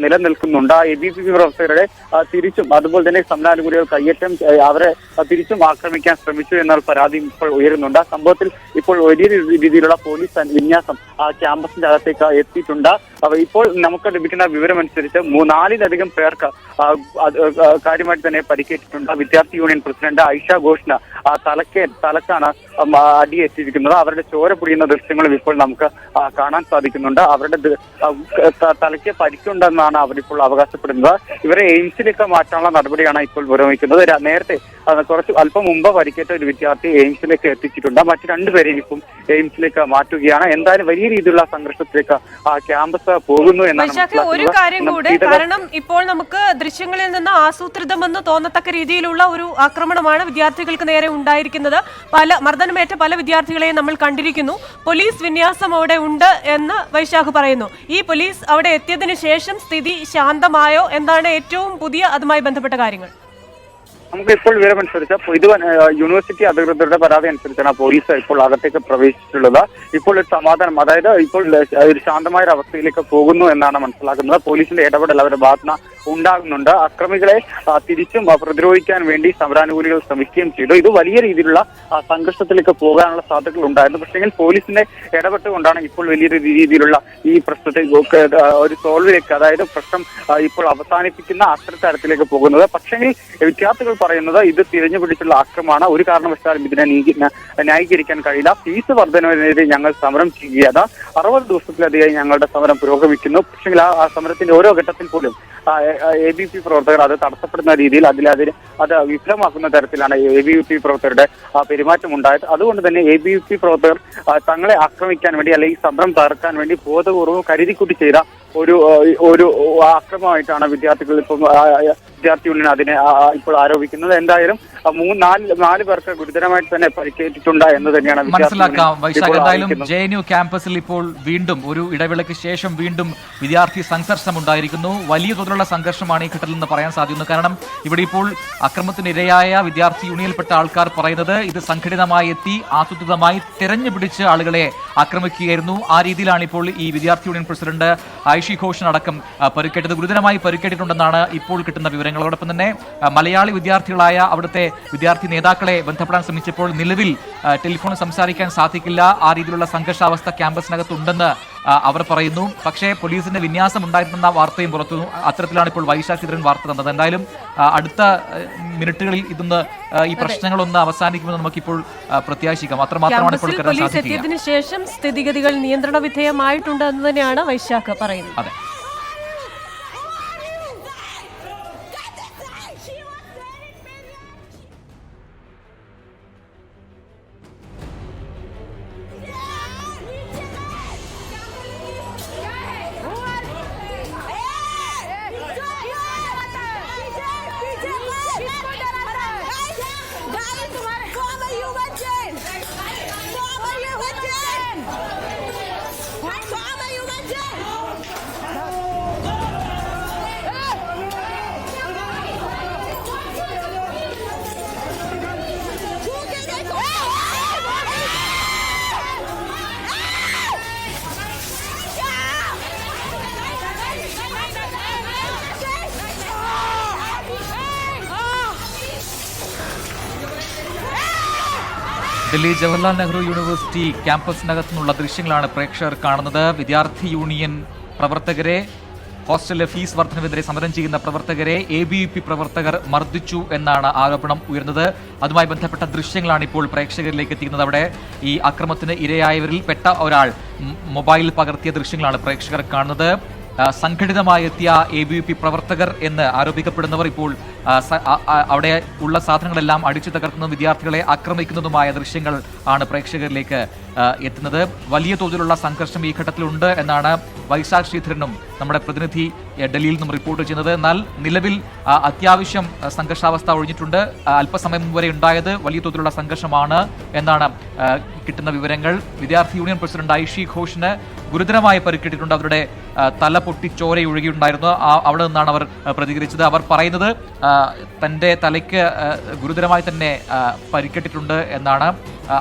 Speaker 15: നിലനിൽക്കുന്നുണ്ട്. ABVP പ്രവർത്തകരുടെ തിരിച്ചും അതുപോലെ തന്നെ സമരാനുകൂലികൾ കയ്യേറ്റം അവരെ തിരിച്ചും ആക്രമിക്കാൻ ശ്രമിച്ചു എന്നുള്ള പരാതി ഇപ്പോൾ ഉയരുന്നുണ്ട്. സംഭവത്തിൽ ഇപ്പോൾ വലിയ രീതിയിലുള്ള പോലീസ് വിന്യാസം ക്യാമ്പസിന്റെ അകത്തേക്ക് എത്തിയിട്ടുണ്ട്. ഇപ്പോൾ നമുക്ക് ലഭിക്കുന്ന വിവരമനുസരിച്ച് 4-ലധികം പേർക്ക് കാര്യമായിട്ട് തന്നെ പരിക്കേറ്റിട്ടുണ്ട്. വിദ്യാർത്ഥി യൂണിയൻ പ്രസിഡന്റ് ഐഷ ഘോഷിന് തലക്കാണ് അടിയേറ്റിരിക്കുന്നത്. അവരുടെ ചോര പൊടിയുന്ന ദൃശ്യങ്ങളും ഇപ്പോൾ നമുക്ക് കാണാൻ സാധിക്കുന്നുണ്ട്. അവരുടെ തലയ്ക്ക് പരിക്കുണ്ടെന്നാണ് അവരിപ്പോൾ അവകാശപ്പെടുന്നത്. ഇവരെ എയിംസിലേക്ക് മാറ്റാനുള്ള നടപടിയാണ് ഇപ്പോൾ പുരോഗമിക്കുന്നത്. നേരത്തെ അല്പം മുമ്പ് പരിക്കേറ്റ ഒരു വിദ്യാർത്ഥി എയിംസിലേക്ക് എത്തിച്ചിട്ടുണ്ട്. മറ്റു 2 പേരെയും ഇപ്പം എയിംസിലേക്ക് മാറ്റുകയാണ്. എന്തായാലും വലിയ രീതിയിലുള്ള സംഘർഷത്തിലേക്ക് ക്യാമ്പസ് പോകുന്നു എന്നാണ്
Speaker 2: ഒരു കാര്യം കൂടെ. കാരണം ഇപ്പോൾ നമുക്ക് ദൃശ്യങ്ങളിൽ നിന്ന് ആസൂത്രിതമെന്ന് തോന്നത്തക്ക രീതിയിലുള്ള ഒരു ആക്രമണമാണ് വിദ്യാർത്ഥികൾക്ക് നേരെ ഉണ്ടായിരിക്കുന്നത്. മർദ്ദനമേറ്റ പല വിദ്യാർത്ഥികളെയും നമ്മൾ കണ്ടിരിക്കുന്നു. പോലീസ് വിന്യാസം അവിടെ ഉണ്ട് എന്ന് വൈശാഖ് പറയുന്നു. ഈ പോലീസ് അവിടെ എത്തിയതിനു ശേഷം സ്ഥിതി ശാന്തമായോ? എന്താണ് ഏറ്റവും പുതിയ അതുമായി ബന്ധപ്പെട്ട കാര്യങ്ങൾ?
Speaker 15: നമുക്ക് ഇപ്പോൾ വിവരമനുസരിച്ച് യൂണിവേഴ്സിറ്റി അധികൃതരുടെ പരാതി അനുസരിച്ചാണ് പോലീസ് ഇപ്പോൾ അകത്തേക്ക് പ്രവേശിച്ചിട്ടുള്ളത്. ഇപ്പോൾ ഒരു സമാധാനം, അതായത് ഇപ്പോൾ ഒരു ശാന്തമായ ഒരു അവസ്ഥയിലേക്ക് പോകുന്നു എന്നാണ് മനസ്സിലാക്കുന്നത്. പോലീസിന്റെ ഇടപെടൽ അവരുടെ ഭാഗത്ത് ഉണ്ടാകുന്നുണ്ട്. അക്രമികളെ തിരിച്ചും പ്രതിരോധിക്കാൻ വേണ്ടി സമരാനുകൂലികൾ ശ്രമിക്കുകയും ചെയ്തു. ഇത് വലിയ രീതിയിലുള്ള സംഘർഷത്തിലേക്ക് പോകാനുള്ള സാധ്യതകൾ ഉണ്ടായിരുന്നു. പക്ഷേ പോലീസിന്റെ ഇടപെട്ടുകൊണ്ടാണ് ഇപ്പോൾ വലിയ രീതിയിലുള്ള ഈ പ്രശ്നത്തെ ഒരു സോൾവിലേക്ക്, അതായത് പ്രശ്നം ഇപ്പോൾ അവസാനിപ്പിക്കുന്ന അത്തരത്തിലേക്ക് പോകുന്നത്. പക്ഷേ വിദ്യാർത്ഥികൾ പറയുന്നത് ഇത് തിരഞ്ഞു പിടിച്ചുള്ള ആക്രമണമാണ്. ഒരു കാരണവശാലും ഇതിനെ ന്യായീകരിക്കാൻ കഴിയില്ല. ഫീസ് വർധനവിനെതിരെ ഞങ്ങൾ സമരം ചെയ്യുകയാണ്. 60 ദിവസത്തിലധികമായി ഞങ്ങളുടെ സമരം പുരോഗമിക്കുന്നു. പക്ഷേ ആ സമരത്തിന്റെ ഓരോ ഘട്ടത്തിൽ പോലും ABVP പ്രവർത്തകർ അത് തടസ്സപ്പെടുന്ന രീതിയിൽ അത് വിഫലമാക്കുന്ന തരത്തിലാണ് ABVP പ്രവർത്തകരുടെ പെരുമാറ്റം ഉണ്ടായത്. അതുകൊണ്ട് തന്നെ ABVP പ്രവർത്തകർ തങ്ങളെ ആക്രമിക്കാൻ വേണ്ടി അല്ലെങ്കിൽ സമരം തകർക്കാൻ വേണ്ടി ബോധപൂർവ്വം കരുതിക്കൂട്ടി ചെയ്ത ഒരു ആക്രമണമായിട്ടാണ് വിദ്യാർത്ഥി യൂണിയൻ അതിനെ ഇപ്പോൾ ആരോപിക്കുന്നത്. എന്തായാലും 4 പേർക്ക് ഗുരുതരമായിട്ട് തന്നെ പരിക്കേറ്റിട്ടുണ്ട് എന്ന് തന്നെയാണ്
Speaker 1: മനസ്സിലാക്കാം. വൈശാഖ്, എന്തായാലും JNU ക്യാമ്പസിൽ ഇപ്പോൾ വീണ്ടും ഒരു ഇടവേളയ്ക്ക് ശേഷം വീണ്ടും വിദ്യാർത്ഥി സംഘർഷം ഉണ്ടായിരിക്കുന്നു. വലിയ തോതിലുള്ള സംഘർഷമാണ് ഈ ഘട്ടത്തിൽ നിന്ന് പറയാൻ സാധിക്കുന്നു. കാരണം ഇവിടെ ഇപ്പോൾ അക്രമത്തിനിരയായ വിദ്യാർത്ഥി യൂണിയനിൽപ്പെട്ട ആൾക്കാർ പറയുന്നത് ഇത് സംഘടിതമായി എത്തി ആസൂത്രിതമായി തെരഞ്ഞുപിടിച്ച് ആളുകളെ ആക്രമിക്കുകയായിരുന്നു. ആ രീതിയിലാണ് ഇപ്പോൾ ഈ വിദ്യാർത്ഥി യൂണിയൻ പ്രസിഡന്റ് ഐഷി ഘോഷിനടക്കം പരിക്കേറ്റത്. ഗുരുതരമായി പരിക്കേറ്റിട്ടുണ്ടെന്നാണ് ഇപ്പോൾ കിട്ടുന്ന വിവരങ്ങൾ. അതോടൊപ്പം തന്നെ മലയാളി വിദ്യാർത്ഥികളായ അവിടുത്തെ വിദ്യാർത്ഥി നേതാക്കളെ ബന്ധപ്പെടാൻ ശ്രമിച്ചപ്പോൾ നിലവിൽ ടെലിഫോണിൽ സംസാരിക്കാൻ സാധിക്കില്ല, ആ രീതിയിലുള്ള സംഘർഷാവസ്ഥ ക്യാമ്പസിനകത്തുണ്ടെന്ന് അവർ പറയുന്നു. പക്ഷേ പോലീസിന്റെ വിന്യാസം ഉണ്ടായിരുന്ന വാർത്തയും പുറത്തു. അത്തരത്തിലാണ് ഇപ്പോൾ വൈശാഖ് ശ്രീധരൻ വാർത്ത തന്നത്. എന്തായാലും അടുത്ത മിനിറ്റുകളിൽ ഇതൊന്ന് ഈ പ്രശ്നങ്ങളൊന്ന് അവസാനിക്കുമെന്ന് നമുക്കിപ്പോൾ പ്രത്യാശിക്കാം. അത്രമാത്രമാണ് ഇപ്പോൾ
Speaker 2: പോലീസ് എത്തിയതിനു ശേഷം സ്ഥിതിഗതികൾ നിയന്ത്രണ വിധേയമായിട്ടുണ്ട് എന്ന് തന്നെയാണ് വൈശാഖ് പറയുന്നത്.
Speaker 1: അതെ. ദില്ലി ജവഹർലാൽ നെഹ്റു യൂണിവേഴ്സിറ്റി ക്യാമ്പസിനകത്തു നിന്നുള്ള ദൃശ്യങ്ങളാണ് പ്രേക്ഷകർ കാണുന്നത്. വിദ്യാർത്ഥി യൂണിയൻ പ്രവർത്തകരെ, ഹോസ്റ്റലിലെ ഫീസ് വർധനവിനെതിരെ സമരം ചെയ്യുന്ന പ്രവർത്തകരെ ABVP പ്രവർത്തകർ മർദ്ദിച്ചു എന്നാണ് ആരോപണം ഉയർന്നത്. അതുമായി ബന്ധപ്പെട്ട ദൃശ്യങ്ങളാണ് ഇപ്പോൾ പ്രേക്ഷകരിലേക്ക് എത്തിക്കുന്നത്. അവിടെ ഈ അക്രമത്തിന് ഇരയായവരിൽ പെട്ട ഒരാൾ മൊബൈലിൽ പകർത്തിയ ദൃശ്യങ്ങളാണ് പ്രേക്ഷകർ കാണുന്നത്. സംഘടിതമായി എത്തിയ ABVP പ്രവർത്തകർ എന്ന് ആരോപിക്കപ്പെടുന്നവർ ഇപ്പോൾ അവിടെ ഉള്ള സാധനങ്ങളെല്ലാം അടിച്ചു തകർക്കുന്നതും വിദ്യാർത്ഥികളെ ആക്രമിക്കുന്നതുമായ ദൃശ്യങ്ങൾ ആണ് പ്രേക്ഷകരിലേക്ക് എത്തുന്നത്. വലിയ തോതിലുള്ള സംഘർഷം ഈ ഘട്ടത്തിലുണ്ട് എന്നാണ് വൈശാഖ് ശ്രീധരനും നമ്മുടെ പ്രതിനിധി ഡൽഹിയിൽ നിന്നും റിപ്പോർട്ട് ചെയ്യുന്നത്. എന്നാൽ നിലവിൽ അത്യാവശ്യം സംഘർഷാവസ്ഥ ഒഴിഞ്ഞിട്ടുണ്ട്. അല്പസമയം മുമ്പ് വരെ ഉണ്ടായത് വലിയ തോതിലുള്ള സംഘർഷമാണ് എന്നാണ് കിട്ടുന്ന വിവരങ്ങൾ. വിദ്യാർത്ഥി യൂണിയൻ പ്രസിഡന്റ് ഐഷി ഘോഷിന് ഗുരുതരമായി പരിക്കേറ്റിട്ടുണ്ട്. അവരുടെ തല പൊട്ടി ചോരയൊഴുകിയിട്ടുണ്ടായിരുന്നു. അവിടെ നിന്നാണ് അവർ പ്രതികരിച്ചത്. അവർ പറയുന്നത് തൻ്റെ തലയ്ക്ക് ഗുരുതരമായി തന്നെ പരിക്കേറ്റിട്ടുണ്ട് എന്നാണ്.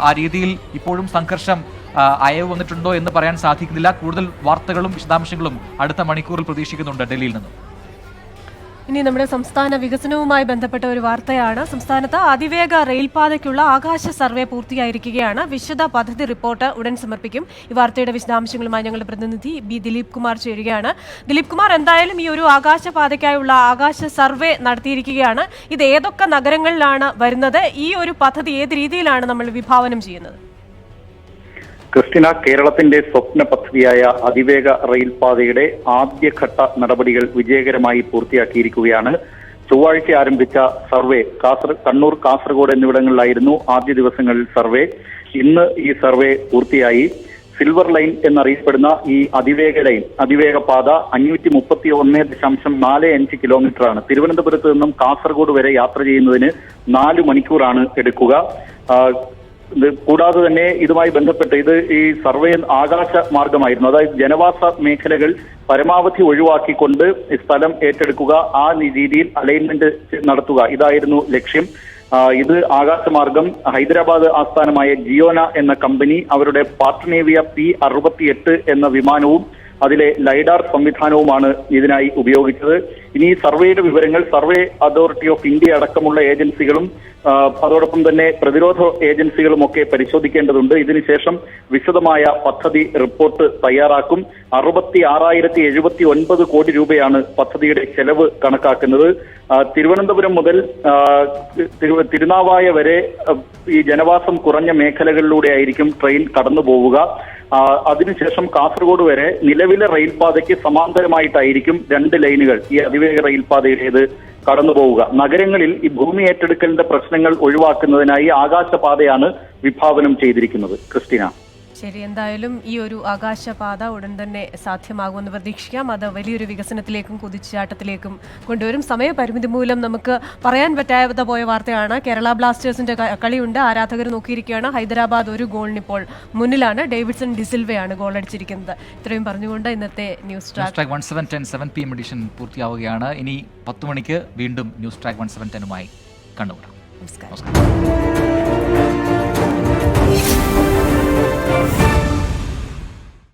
Speaker 1: ആ രീതിയിൽ ഇപ്പോഴും സംഘർഷം അയവ് വന്നിട്ടുണ്ടോ എന്ന് പറയാൻ സാധിക്കുന്നില്ല. കൂടുതൽ വാർത്തകളും വിശദാംശങ്ങളും അടുത്ത മണിക്കൂറിൽ പ്രതീക്ഷിക്കുന്നുണ്ട് ഡൽഹിയിൽ നിന്നും.
Speaker 2: ഇനി നമ്മുടെ സംസ്ഥാന വികസനവുമായി ബന്ധപ്പെട്ട ഒരു വാർത്തയാണ്. സംസ്ഥാനത്ത് അതിവേഗ റെയിൽപാതയ്ക്കുള്ള ആകാശ സർവേ പൂർത്തിയായിരിക്കുകയാണ്. വിശദ പദ്ധതി റിപ്പോർട്ട് ഉടൻ സമർപ്പിക്കും. ഈ വാർത്തയുടെ വിശദാംശങ്ങളുമായി ഞങ്ങളുടെ പ്രതിനിധി ദിലീപ് കുമാർ ചേരുകയാണ്. ദിലീപ് കുമാർ, എന്തായാലും ഈ ഒരു ആകാശപാതയ്ക്കായുള്ള ആകാശ സർവേ നടത്തിയിരിക്കുകയാണ്. ഇത് ഏതൊക്കെ നഗരങ്ങളിലാണ് വരുന്നത്? ഈ ഒരു പദ്ധതി ഏത് രീതിയിലാണ് നമ്മൾ വിഭാവനം ചെയ്യുന്നത്?
Speaker 17: ക്രിസ്റ്റിന, കേരളത്തിന്റെ സ്വപ്ന പദ്ധതിയായ അതിവേഗ റെയിൽപാതയുടെ ആദ്യഘട്ട നടപടികൾ വിജയകരമായി പൂർത്തിയാക്കിയിരിക്കുകയാണ്. ചൊവ്വാഴ്ച ആരംഭിച്ച സർവേ കണ്ണൂർ, കാസർഗോഡ് എന്നിവിടങ്ങളിലായിരുന്നു ആദ്യ ദിവസങ്ങളിൽ സർവേ. ഇന്ന് ഈ സർവേ പൂർത്തിയായി. സിൽവർ ലൈൻ എന്നറിയപ്പെടുന്ന ഈ അതിവേഗ പാത 531.45 കിലോമീറ്ററാണ്. തിരുവനന്തപുരത്ത് നിന്നും കാസർഗോഡ് വരെ യാത്ര ചെയ്യുന്നതിന് 4 മണിക്കൂറാണ് എടുക്കുക. കൂടാതെ തന്നെ ഇതുമായി ബന്ധപ്പെട്ട് ഈ സർവേ ആകാശ മാർഗമായിരുന്നു. അതായത് ജനവാസ മേഖലകൾ പരമാവധി ഒഴിവാക്കിക്കൊണ്ട് സ്ഥലം ഏറ്റെടുക്കുക, ആ രീതിയിൽ അലൈൻമെന്റ് നടത്തുക, ഇതായിരുന്നു ലക്ഷ്യം. ഇത് ആകാശമാർഗം ഹൈദരാബാദ് ആസ്ഥാനമായ ജിയോന എന്ന കമ്പനി അവരുടെ പാർട്ട്നേവിയ P-68 എന്ന വിമാനവും അതിലെ ലൈഡാർ സംവിധാനവുമാണ് ഇതിനായി ഉപയോഗിച്ചത്. ഇനി സർവേയുടെ വിവരങ്ങൾ സർവേ അതോറിറ്റി ഓഫ് ഇന്ത്യ അടക്കമുള്ള ഏജൻസികളും അതോടൊപ്പം തന്നെ പ്രതിരോധ ഏജൻസികളും ഒക്കെ പരിശോധിക്കേണ്ടതുണ്ട്. ഇതിനുശേഷം വിശദമായ പദ്ധതി റിപ്പോർട്ട് തയ്യാറാക്കും. 66,079 കോടി രൂപയാണ് പദ്ധതിയുടെ ചെലവ് കണക്കാക്കുന്നത്. തിരുവനന്തപുരം മുതൽ തിരുനാവായ വരെ ഈ ജനവാസം കുറഞ്ഞ മേഖലകളിലൂടെ ആയിരിക്കും ട്രെയിൻ കടന്നു പോവുക. അതിനുശേഷം കാസർഗോഡ് വരെ നിലവിലെ റെയിൽപാതയ്ക്ക് സമാന്തരമായിട്ടായിരിക്കും 2 ലൈനുകൾ ഈ അതിവേഗ റെയിൽപാതയുടേത് കടന്നു പോവുക. നഗരങ്ങളിൽ ഈ ഭൂമി ഏറ്റെടുക്കലിന്റെ പ്രശ്നങ്ങൾ ഒഴിവാക്കുന്നതിനായി ആകാശപാതയാണ് വിഭാവനം ചെയ്തിരിക്കുന്നത്. ക്രിസ്റ്റിന,
Speaker 2: ശരി, എന്തായാലും ഈ ഒരു ആകാശപാത ഉടൻ തന്നെ സാധ്യമാകുമെന്ന് പ്രതീക്ഷിക്കാം. അത് വലിയൊരു വികസനത്തിലേക്കും കുതിച്ചുചാട്ടത്തിലേക്കും കൊണ്ടുവരും. സമയപരിമിതി മൂലം നമുക്ക് പറയാൻ പറ്റാതെ പോയ വാർത്തയാണ്. കേരള ബ്ലാസ്റ്റേഴ്സിന്റെ കളിയുണ്ട്, ആരാധകർ നോക്കിയിരിക്കുകയാണ്. ഹൈദരാബാദ് 1 ഗോളിന് ഇപ്പോൾ മുന്നിലാണ്. ഡേവിഡ്സൺ ഡിസിൽവയാണ് ഗോൾ അടിച്ചിരിക്കുന്നത്. ഇത്രയും പറഞ്ഞുകൊണ്ട് ഇന്നത്തെ ന്യൂസ് ട്രാക്ക്
Speaker 1: 1710 7 PM എഡിഷൻ പൂർത്തിയാവുകയാണ്. ഇനി 10 മണിക്ക് വീണ്ടും ന്യൂസ് ട്രാക്ക് 1710 കണ്ടുമുട്ടാം.
Speaker 2: നമസ്കാരം.